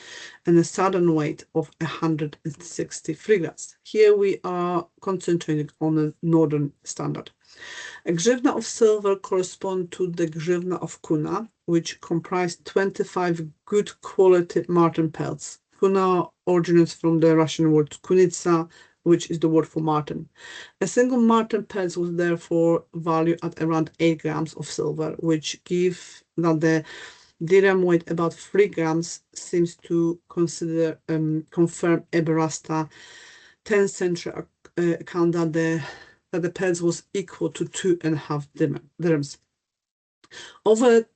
and a southern weight of 163 grams. Here we are concentrating on the northern standard. A grivna of silver corresponds to the grivna of kuna, which comprised 25 good quality marten pelts. Kuna originates from the Russian word kunitsa, which is the word for marten. A single marten pelt was therefore valued at around 8 grams of silver, which gives that the dirham weight about 3 grams seems to confirm Ibn Rasta 10th century account that the pelt was equal to 2.5 dirhams. Over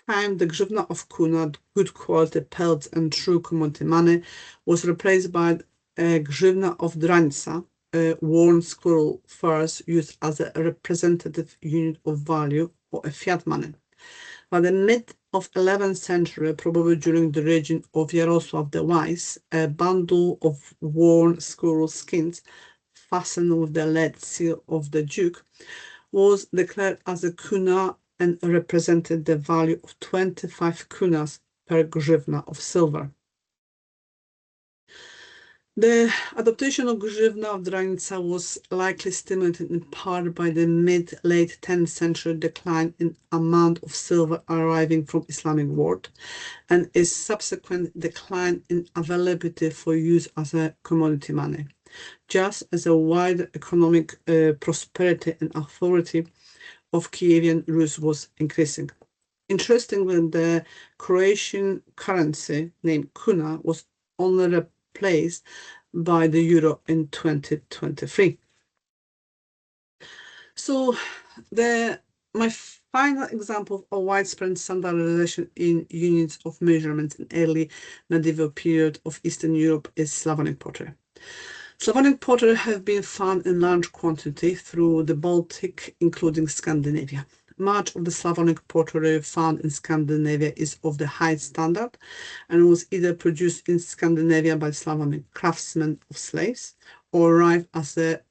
time, the grivna of kuna, good quality pelts and true commodity money, was replaced by a grivna of dranica, worn squirrel furs used as a representative unit of value or a fiat money. By the mid of 11th century, probably during the reign of Yaroslav the Wise, a bundle of worn squirrel skins fastened with the lead seal of the Duke was declared as a kuna and represented the value of 25 kunas per grivna of silver. The adoption of grivna of dranica was likely stimulated in part by the mid-late 10th century decline in amount of silver arriving from Islamic world and its subsequent decline in availability for use as a commodity money, just as a wider economic prosperity and authority of Kievan Rus was increasing. Interestingly, the Croatian currency named kuna was only replaced by the euro in 2023. So my final example of widespread standardization in units of measurements in early medieval period of Eastern Europe is Slavonic pottery. Slavonic pottery have been found in large quantity through the Baltic, including Scandinavia. Much of the Slavonic pottery found in Scandinavia is of the high standard and was either produced in Scandinavia by Slavonic craftsmen of slaves or arrived as a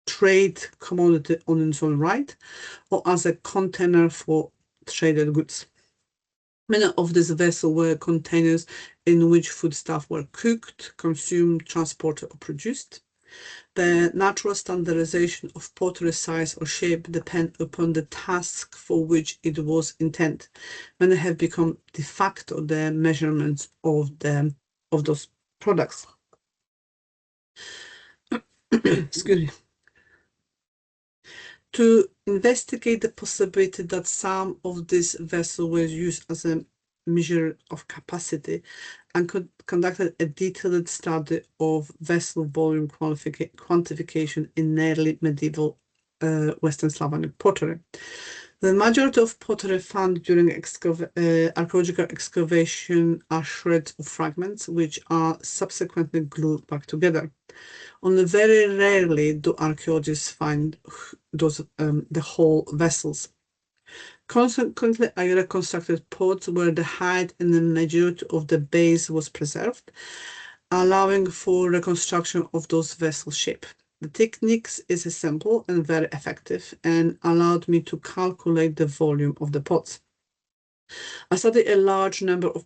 trade commodity on its own right or as a container for traded goods. Many of these vessels were containers in which foodstuffs were cooked, consumed, transported, or produced. The natural standardization of pottery size or shape depend upon the task for which it was intended. Many have become de facto the measurements of those products. Excuse me. To investigate the possibility that some of these vessels were used as a measure of capacity and conducted a detailed study of vessel volume quantification in early medieval Western Slavonic pottery. The majority of pottery found during archaeological excavation are shreds of fragments which are subsequently glued back together. Only very rarely do archaeologists find the whole vessels. Consequently, I reconstructed pots where the height and the majority of the base was preserved, allowing for reconstruction of those vessel shape. The techniques is simple and very effective and allowed me to calculate the volume of the pots. I studied a large number of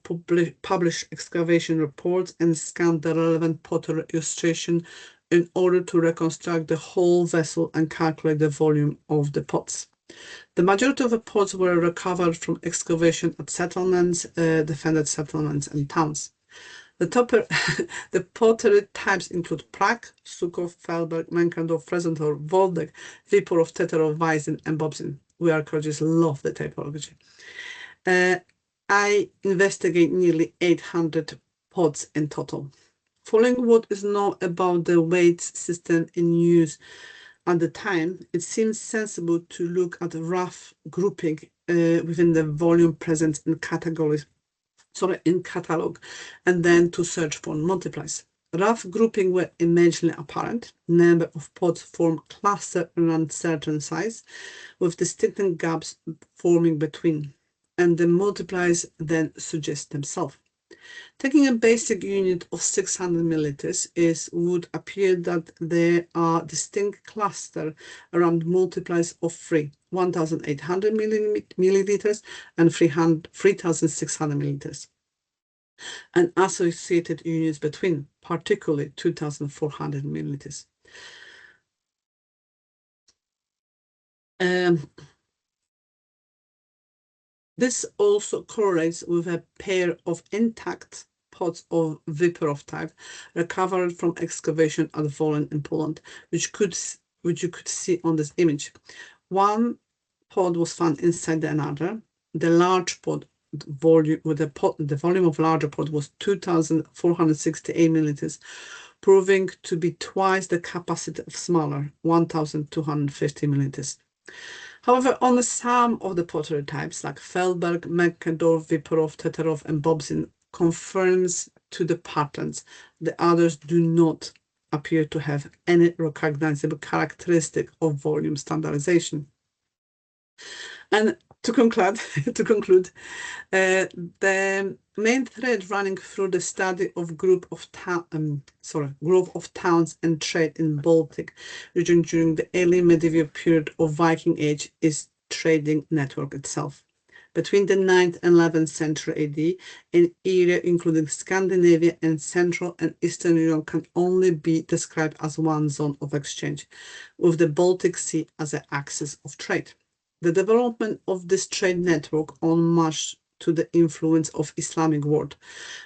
published excavation reports and scanned the relevant pottery illustration in order to reconstruct the whole vessel and calculate the volume of the pots. The majority of the pots were recovered from excavation at settlements, defended settlements and towns. The pottery types include Prague, Sukov, Feldberg, Menkendorf, Fresendorf, Woldek, Viporov, Teterov, Weizen, and Bobzin. We archaeologists love the typology. I investigate nearly 800 pots in total. Following what is known about the weight system in use at the time, it seems sensible to look at a rough grouping within the volume present in catalog, and then to search for multiplies. Rough grouping were immediately apparent. Number of pots form cluster around certain size, with distinct gaps forming between, and the multiplies then suggest themselves. Taking a basic unit of 600 milliliters, it would appear that there are distinct clusters around multiplies of 1,800 milliliters and 3,600 milliliters, and associated units between, particularly 2,400 milliliters. This also correlates with a pair of intact pots of Viporov type recovered from excavation at Wolen in Poland, which you could see on this image. One pot was found inside another. The large pot volume the volume of larger pot was 2,468 milliliters, proving to be twice the capacity of smaller 1,250 milliliters. However, only some of the pottery types, like Feldberg, Meckendorf, Viporov, Teterov, and Bobzin, confirms to the patterns. The others do not appear to have any recognizable characteristic of volume standardization. And to conclude, the main thread running through the study of group of towns and trade in Baltic region during the early medieval period of Viking Age is trading network itself. Between the 9th and 11th century AD, an area including Scandinavia and Central and Eastern Europe can only be described as one zone of exchange, with the Baltic Sea as an axis of trade. The development of this trade network owed much to the influence of Islamic world,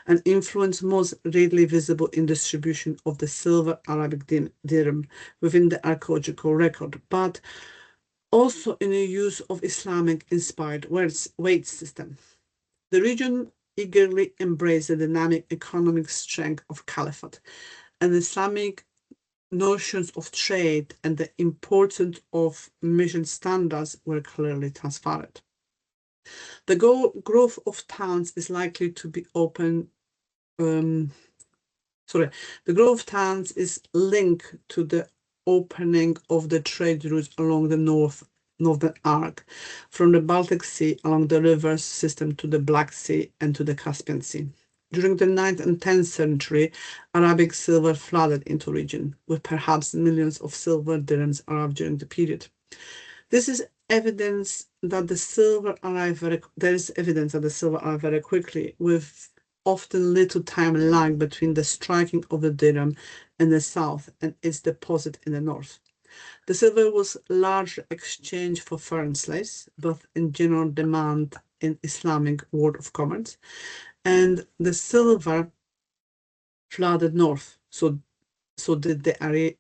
an influence most readily visible in distribution of the silver Arabic dirham within the archaeological record, but also in the use of Islamic-inspired weight system. The region eagerly embraced the dynamic economic strength of Caliphate, and Islamic notions of trade and the importance of mission standards were clearly transferred. The growth of towns is likely to be the growth of towns is linked to the opening of the trade routes along the northern arc, from the Baltic Sea along the river system to the Black Sea and to the Caspian Sea. During the 9th and 10th century, Arabic silver flooded into region, with perhaps millions of silver dirhams arrived during the period. This is evidence that the silver arrived very quickly, with often little time lag between the striking of the dirham in the south and its deposit in the north. The silver was largely exchanged for foreign slaves, both in general demand in Islamic world of commerce, and the silver flooded north. So did the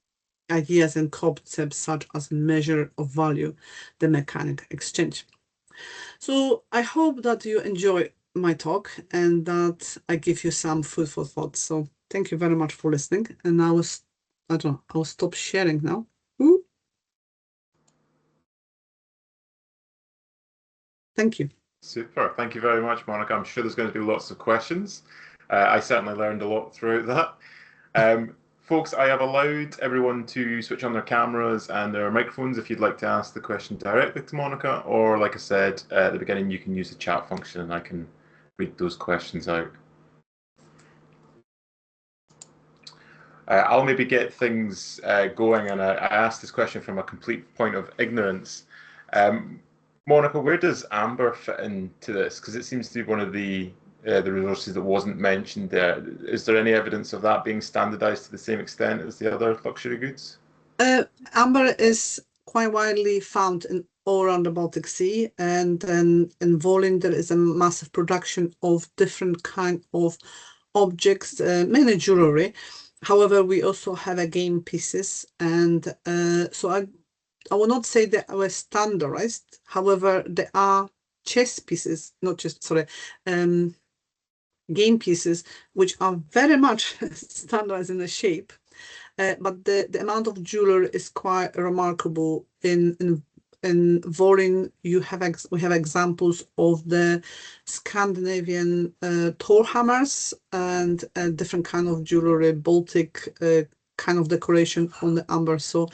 ideas and concepts such as measure of value, the mechanic exchange. So I hope that you enjoy my talk and that I give you some food for thought. So thank you very much for listening. And I will stop sharing now. Ooh. Thank you. Super. Thank you very much, Monika. I'm sure there's going to be lots of questions. I certainly learned a lot throughout that. Folks, I have allowed everyone to switch on their cameras and their microphones if you'd like to ask the question directly to Monika, or like I said at the beginning, you can use the chat function and I can read those questions out. I'll maybe get things going, and I asked this question from a complete point of ignorance. Monika, where does amber fit into this? Because it seems to be one of the resources that wasn't mentioned there. Is there any evidence of that being standardized to the same extent as the other luxury goods? Amber is quite widely found all around the Baltic Sea, and then in Volyn there is a massive production of different kind of objects, mainly jewelry. However, we also have game pieces, and so I will not say that were standardized. However, there are chess pieces, game pieces, which are very much standardized in the shape, but the amount of jewelry is quite remarkable. In Volyn, we have examples of the Scandinavian Thor hammers and different kind of jewelry, Baltic kind of decoration on the amber. So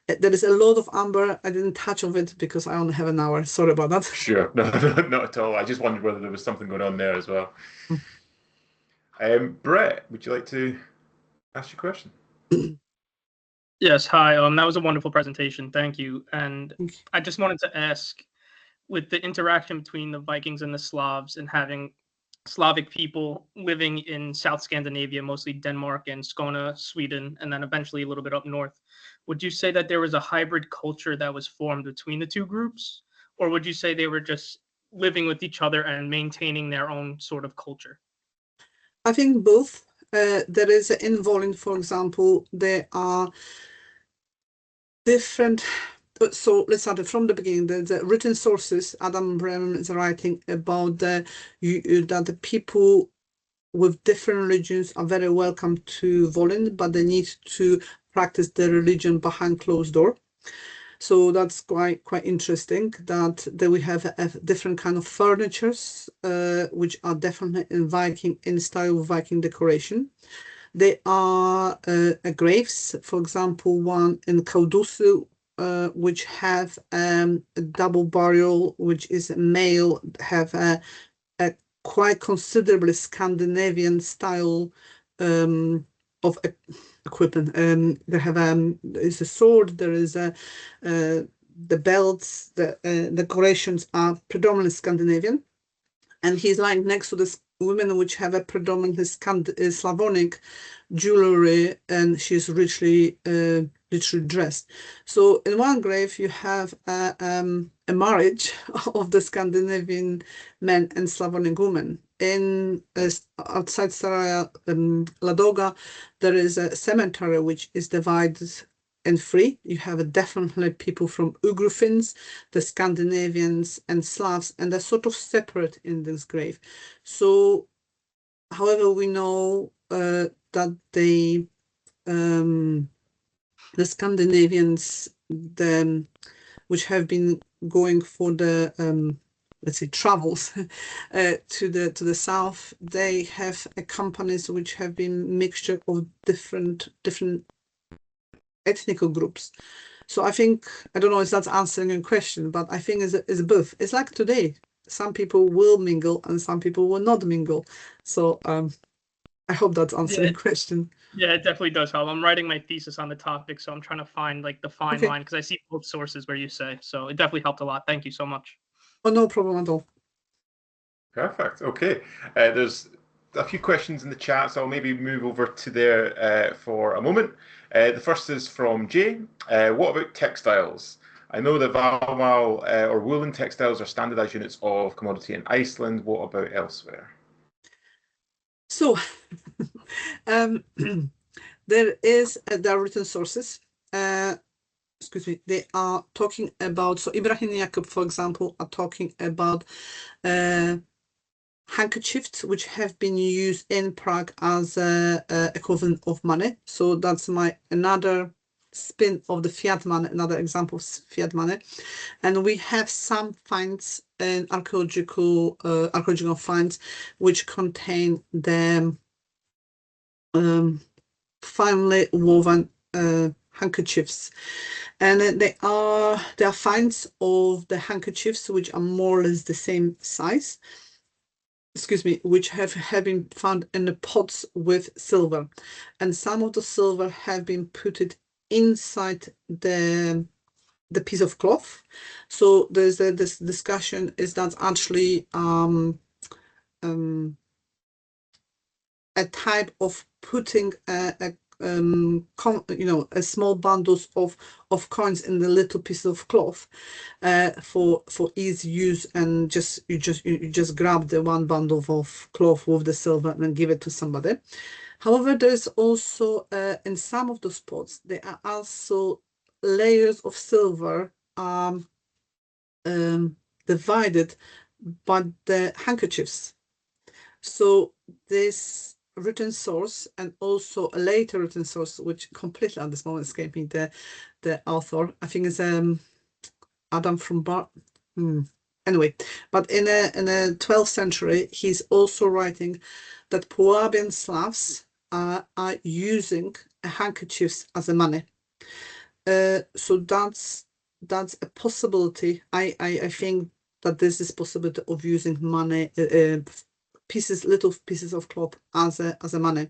there is a lot of amber. I didn't touch of it because I only have an hour. Sorry about that. Sure, no, not at all. I just wondered whether there was something going on there as well. Brett, would you like to ask your question? Yes, hi. That was a wonderful presentation. Thank you. And I just wanted to ask, with the interaction between the Vikings and the Slavs and having Slavic people living in South Scandinavia, mostly Denmark and Skåne, Sweden, and then eventually a little bit up north, would you say that there was a hybrid culture that was formed between the two groups? Or would you say they were just living with each other and maintaining their own sort of culture? I think both. There is in Volyn, for example, there are different. So let's start from the beginning. The written sources, Adam Bremen is writing about that the people with different religions are very welcome to Volyn, but they need to practice their religion behind closed door. So that's quite interesting that we have a different kind of furnitures, which are definitely in style of Viking decoration. They are graves, for example, one in Kaudusu, which have a double burial, which is male, have a quite considerably Scandinavian style of equipment. They have there is a sword, there is the belts, the decorations are predominantly Scandinavian, and he's lying next to this women which have a predominantly Slavonic jewelry, and she's richly dressed. So in one grave you have a marriage of the Scandinavian men and Slavonic women. In outside Stara Ladoga, there is a cemetery which is divided in three. You have definitely people from Ugru Finns, the Scandinavians and Slavs, and they're sort of separate in this grave. So, however, we know that the Scandinavians, which have been going for the let's say travels to the south, they have companies which have been mixture of different ethnic groups. So I think, I don't know if that's answering your question, but I think it's both. It's like today, some people will mingle and some people will not mingle. So I hope that's answering your question. Yeah, it definitely does help. I'm writing my thesis on the topic, so I'm trying to find like the fine line, because I see both sources where you say. So it definitely helped a lot. Thank you so much. Oh, no problem at all. Perfect. Okay. There's a few questions in the chat, so I'll maybe move over to there for a moment. The first is from Jay. What about textiles? I know that Valmal or woolen textiles are standardized units of commodity in Iceland. What about elsewhere? So there are written sources. Excuse me. They are talking about, so Ibrahim Jakub, for example, are talking about handkerchiefs which have been used in Prague as a equivalent of money. So that's another spin of the fiat money, another example of fiat money. And we have some finds in archaeological finds which contain the finely woven handkerchiefs, and they are finds of the handkerchiefs which are more or less the same size, excuse me, which have been found in the pots with silver, and some of the silver have been put inside the piece of cloth. So there's this discussion, is that actually a type of putting a small bundles of coins in the little piece of cloth for easy use, and you just grab the one bundle of cloth with the silver and then give it to somebody. However, there's also in some of those pots there are also layers of silver divided by the handkerchiefs. So this written source, and also a later written source, which completely at this moment escaped me, the author, I think is Adam from anyway, but in the 12th century, he's also writing that Pułabian Slavs are using handkerchiefs as a money. So that's a possibility. I think that this is possibility of using money, little pieces of cloth as a money.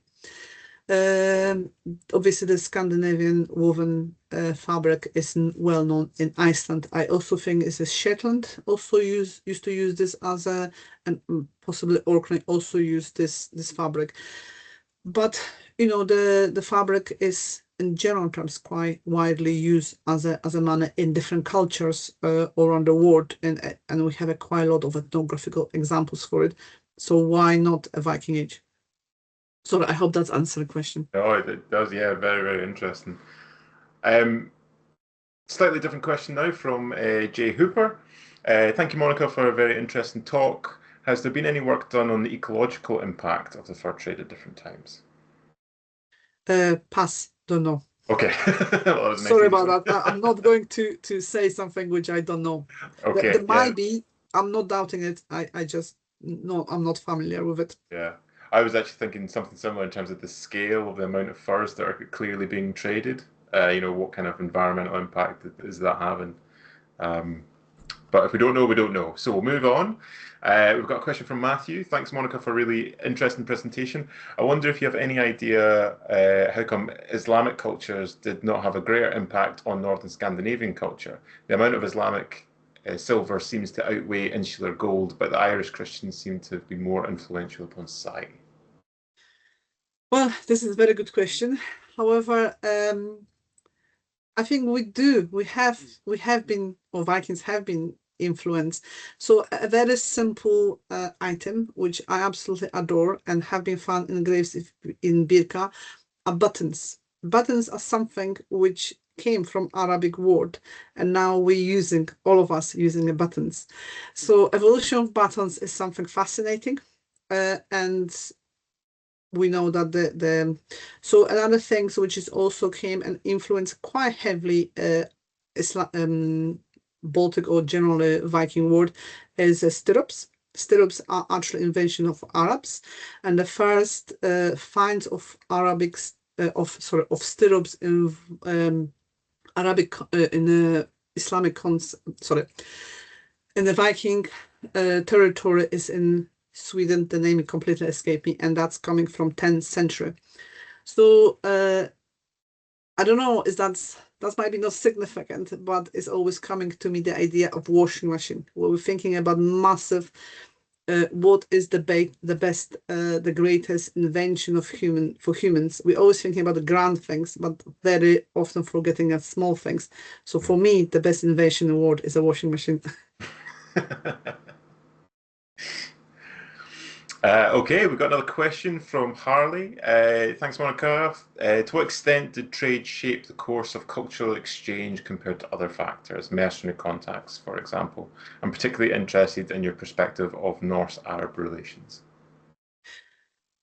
Obviously, the Scandinavian woven fabric is well known in Iceland. I also think it's Shetland also used to use this as and possibly Orkney also use this fabric. But the fabric is in general terms quite widely used as a money in different cultures around the world, and we have quite a lot of ethnographical examples for it. So why not a Viking Age? So I hope that's answered the question. Oh, it does. Yeah, very, very interesting. Slightly different question now from Jay Hooper. Thank you, Monika, for a very interesting talk. Has there been any work done on the ecological impact of the fur trade at different times? Pass. Don't know. Okay. Well, that was a nice Sorry intro. about that. I'm not going to say something which I don't know. Okay. There might be. I'm not doubting it. I just no. I'm not familiar with it. Yeah. I was actually thinking something similar in terms of the scale of the amount of furs that are clearly being traded. What kind of environmental impact is that having? Um, But if we don't know, we don't know. So we'll move on. We've got a question from Matthew. Thanks, Monika, for a really interesting presentation. I wonder if you have any idea how come Islamic cultures did not have a greater impact on Northern Scandinavian culture? The amount of Islamic silver seems to outweigh insular gold, but the Irish Christians seem to be more influential upon society. Well, this is a very good question. However, I think we do. We have been, or Vikings have been influenced. So a very simple item, which I absolutely adore and have been found in graves in Birka, are buttons. Buttons are something which came from Arabic word, and now we're using, all of us using buttons. So evolution of buttons is something fascinating, and we know that so another thing which is also came and influenced quite heavily Islam, Baltic or generally Viking word is stirrups. Stirrups are actually invention of Arabs, and the first finds of Arabic of stirrups in Arabic in the Islamic in the Viking territory is in Sweden. The name completely escaped me, and that's coming from 10th century. So I don't know, that might be not significant, but it's always coming to me the idea of washing machine. We're thinking about massive. What is the best, the greatest invention of for humans? We're always thinking about the grand things, but very often forgetting the small things. So for me, the best invention in the world is a washing machine. Okay, we've got another question from Harley. Thanks, Monika. To what extent did trade shape the course of cultural exchange compared to other factors, mercenary contacts, for example? I'm particularly interested in your perspective of Norse-Arab relations.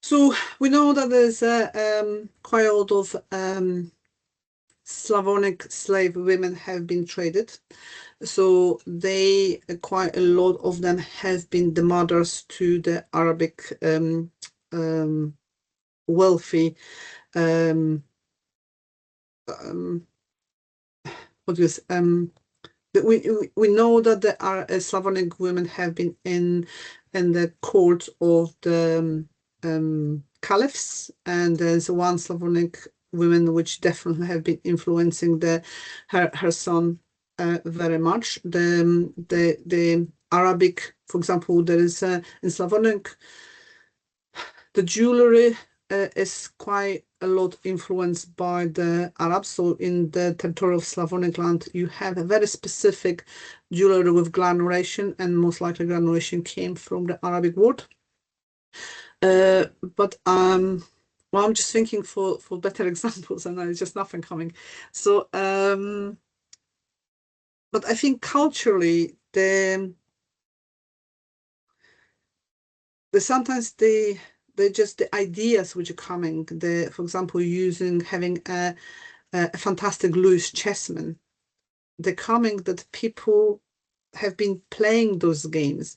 So we know that there's quite a lot of Slavonic slave women have been traded. So they, quite a lot of them have been the mothers to the Arabic wealthy we know that the Slavonic women have been in the court of the caliphs, and there's one Slavonic woman which definitely have been influencing her son very much. The Arabic, for example, there is in Slavonic the jewelry is quite a lot influenced by the Arabs. So in the territory of Slavonic land, you have a very specific jewelry with granulation, and most likely granulation came from the Arabic word. But well, I'm just thinking for better examples, and there's just nothing coming. So, but I think culturally, sometimes just the ideas which are coming. For example, having a fantastic loose chessman. The coming that people have been playing those games.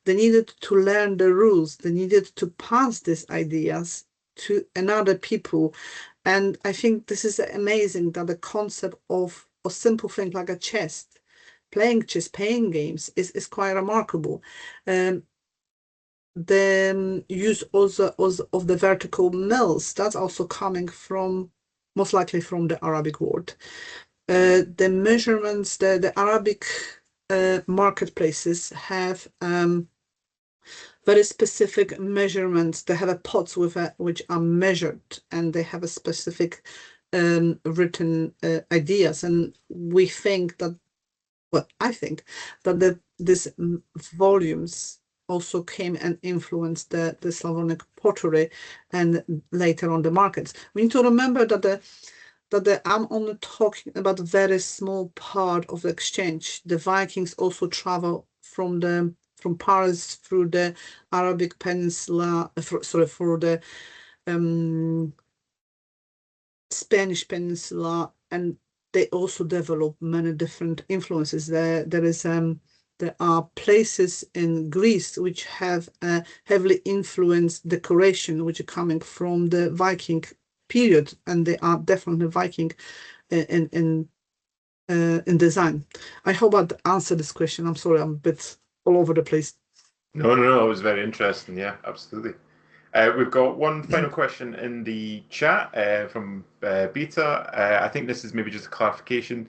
They needed to learn the rules. They needed to pass these ideas to another people. And I think this is amazing that the concept of a simple thing like a playing chess, playing games is quite remarkable. The use also of the vertical mills, that's also coming from, most likely from the Arabic word. The measurements, the Arabic marketplaces have very specific measurements. They have a pots which are measured, and they have a specific written ideas. And we think that, well, I think that these volumes also came and influenced the Slavonic pottery and later on the markets. We need to remember that I'm only talking about a very small part of the exchange. The Vikings also travel from Paris through the Arabic Peninsula, through the Spanish Peninsula, and they also develop many different influences. There are places in Greece which have heavily influenced decoration, which are coming from the Viking period, and they are definitely Viking in design. I hope I answered this question. I'm sorry, I'm a bit all over the place. No, it was very interesting. Yeah, absolutely. We've got one final question in the chat from Beta. I think this is maybe just a clarification.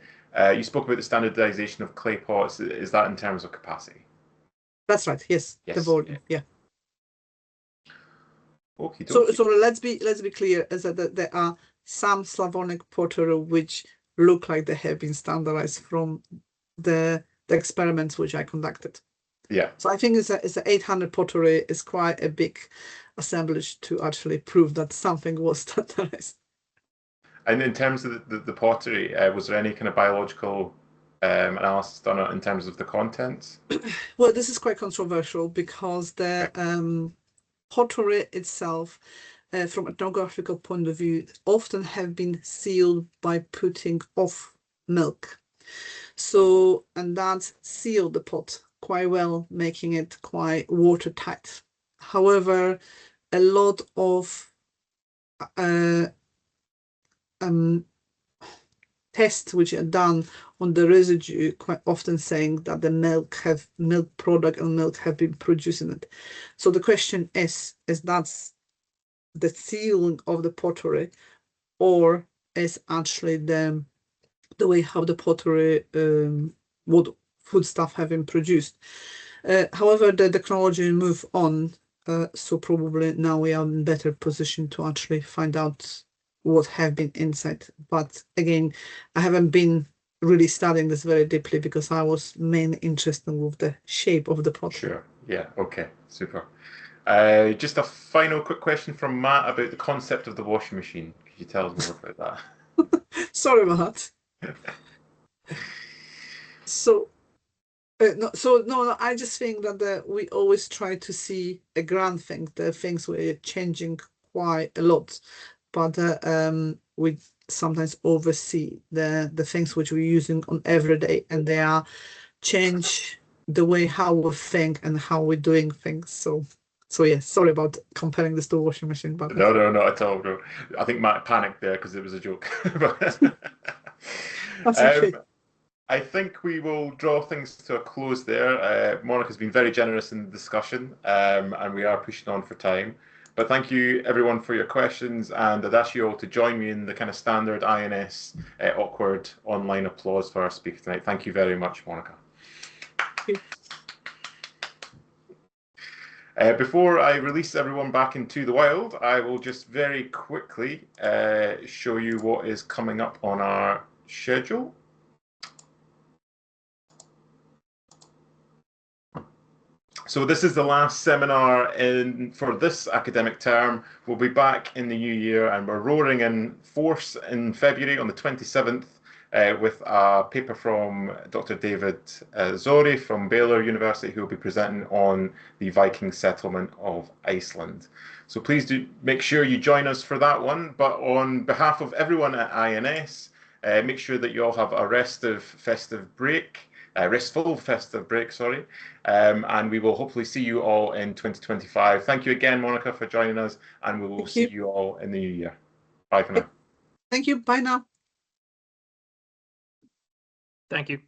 You spoke about the standardization of clay pots. Is that in terms of capacity? That's right. Yes, Yes. the volume. Yeah. Okay. So let's be clear, is that there are some Slavonic pottery which look like they have been standardized from the experiments which I conducted. Yeah. So I think it's a 800 pottery is quite a big assemblage to actually prove that something was standardized. And in terms of the pottery, was there any kind of biological analysis done in terms of the contents? Well, this is quite controversial because the pottery itself, from an ethnographical point of view, often have been sealed by putting off milk. So, and that sealed the pot quite well, making it quite watertight. However, a lot of tests which are done on the residue quite often saying that the milk product and milk have been produced in it. So the question is that's the sealing of the pottery, or is actually the way how the pottery what foodstuff have been produced. However, the technology move on, so probably now we are in better position to actually find out what have been inside. But again, I haven't been really studying this very deeply because I was mainly interested with the shape of the pot. Sure. Yeah. Okay. Super. Just a final quick question from Matt about the concept of the washing machine. Could you tell us more about that? Sorry, Matt. No, I just think that we always try to see a grand thing, the things we're changing quite a lot, but we sometimes oversee the things which we're using on every day, and they are change the way how we think and how we're doing things. So yeah, sorry about comparing this to a washing machine, but No, not at all. No. I think Matt panicked there because it was a joke. that's okay. I think we will draw things to a close there. Monika's been very generous in the discussion, and we are pushing on for time. But thank you, everyone, for your questions, and I'd ask you all to join me in the kind of standard INS awkward online applause for our speaker tonight. Thank you very much, Monika. Before I release everyone back into the wild, I will just very quickly show you what is coming up on our schedule. So this is the last seminar for this academic term. We'll be back in the new year, and we're roaring in force in February on the 27th with a paper from Dr. David Zori from Baylor University, who will be presenting on the Viking settlement of Iceland. So please do make sure you join us for that one. But on behalf of everyone at INS, make sure that you all have a restful festive break, sorry. And we will hopefully see you all in 2025. Thank you again, Monika, for joining us, and we will see you all in the new year. Bye for now. Thank you. Bye now. Thank you.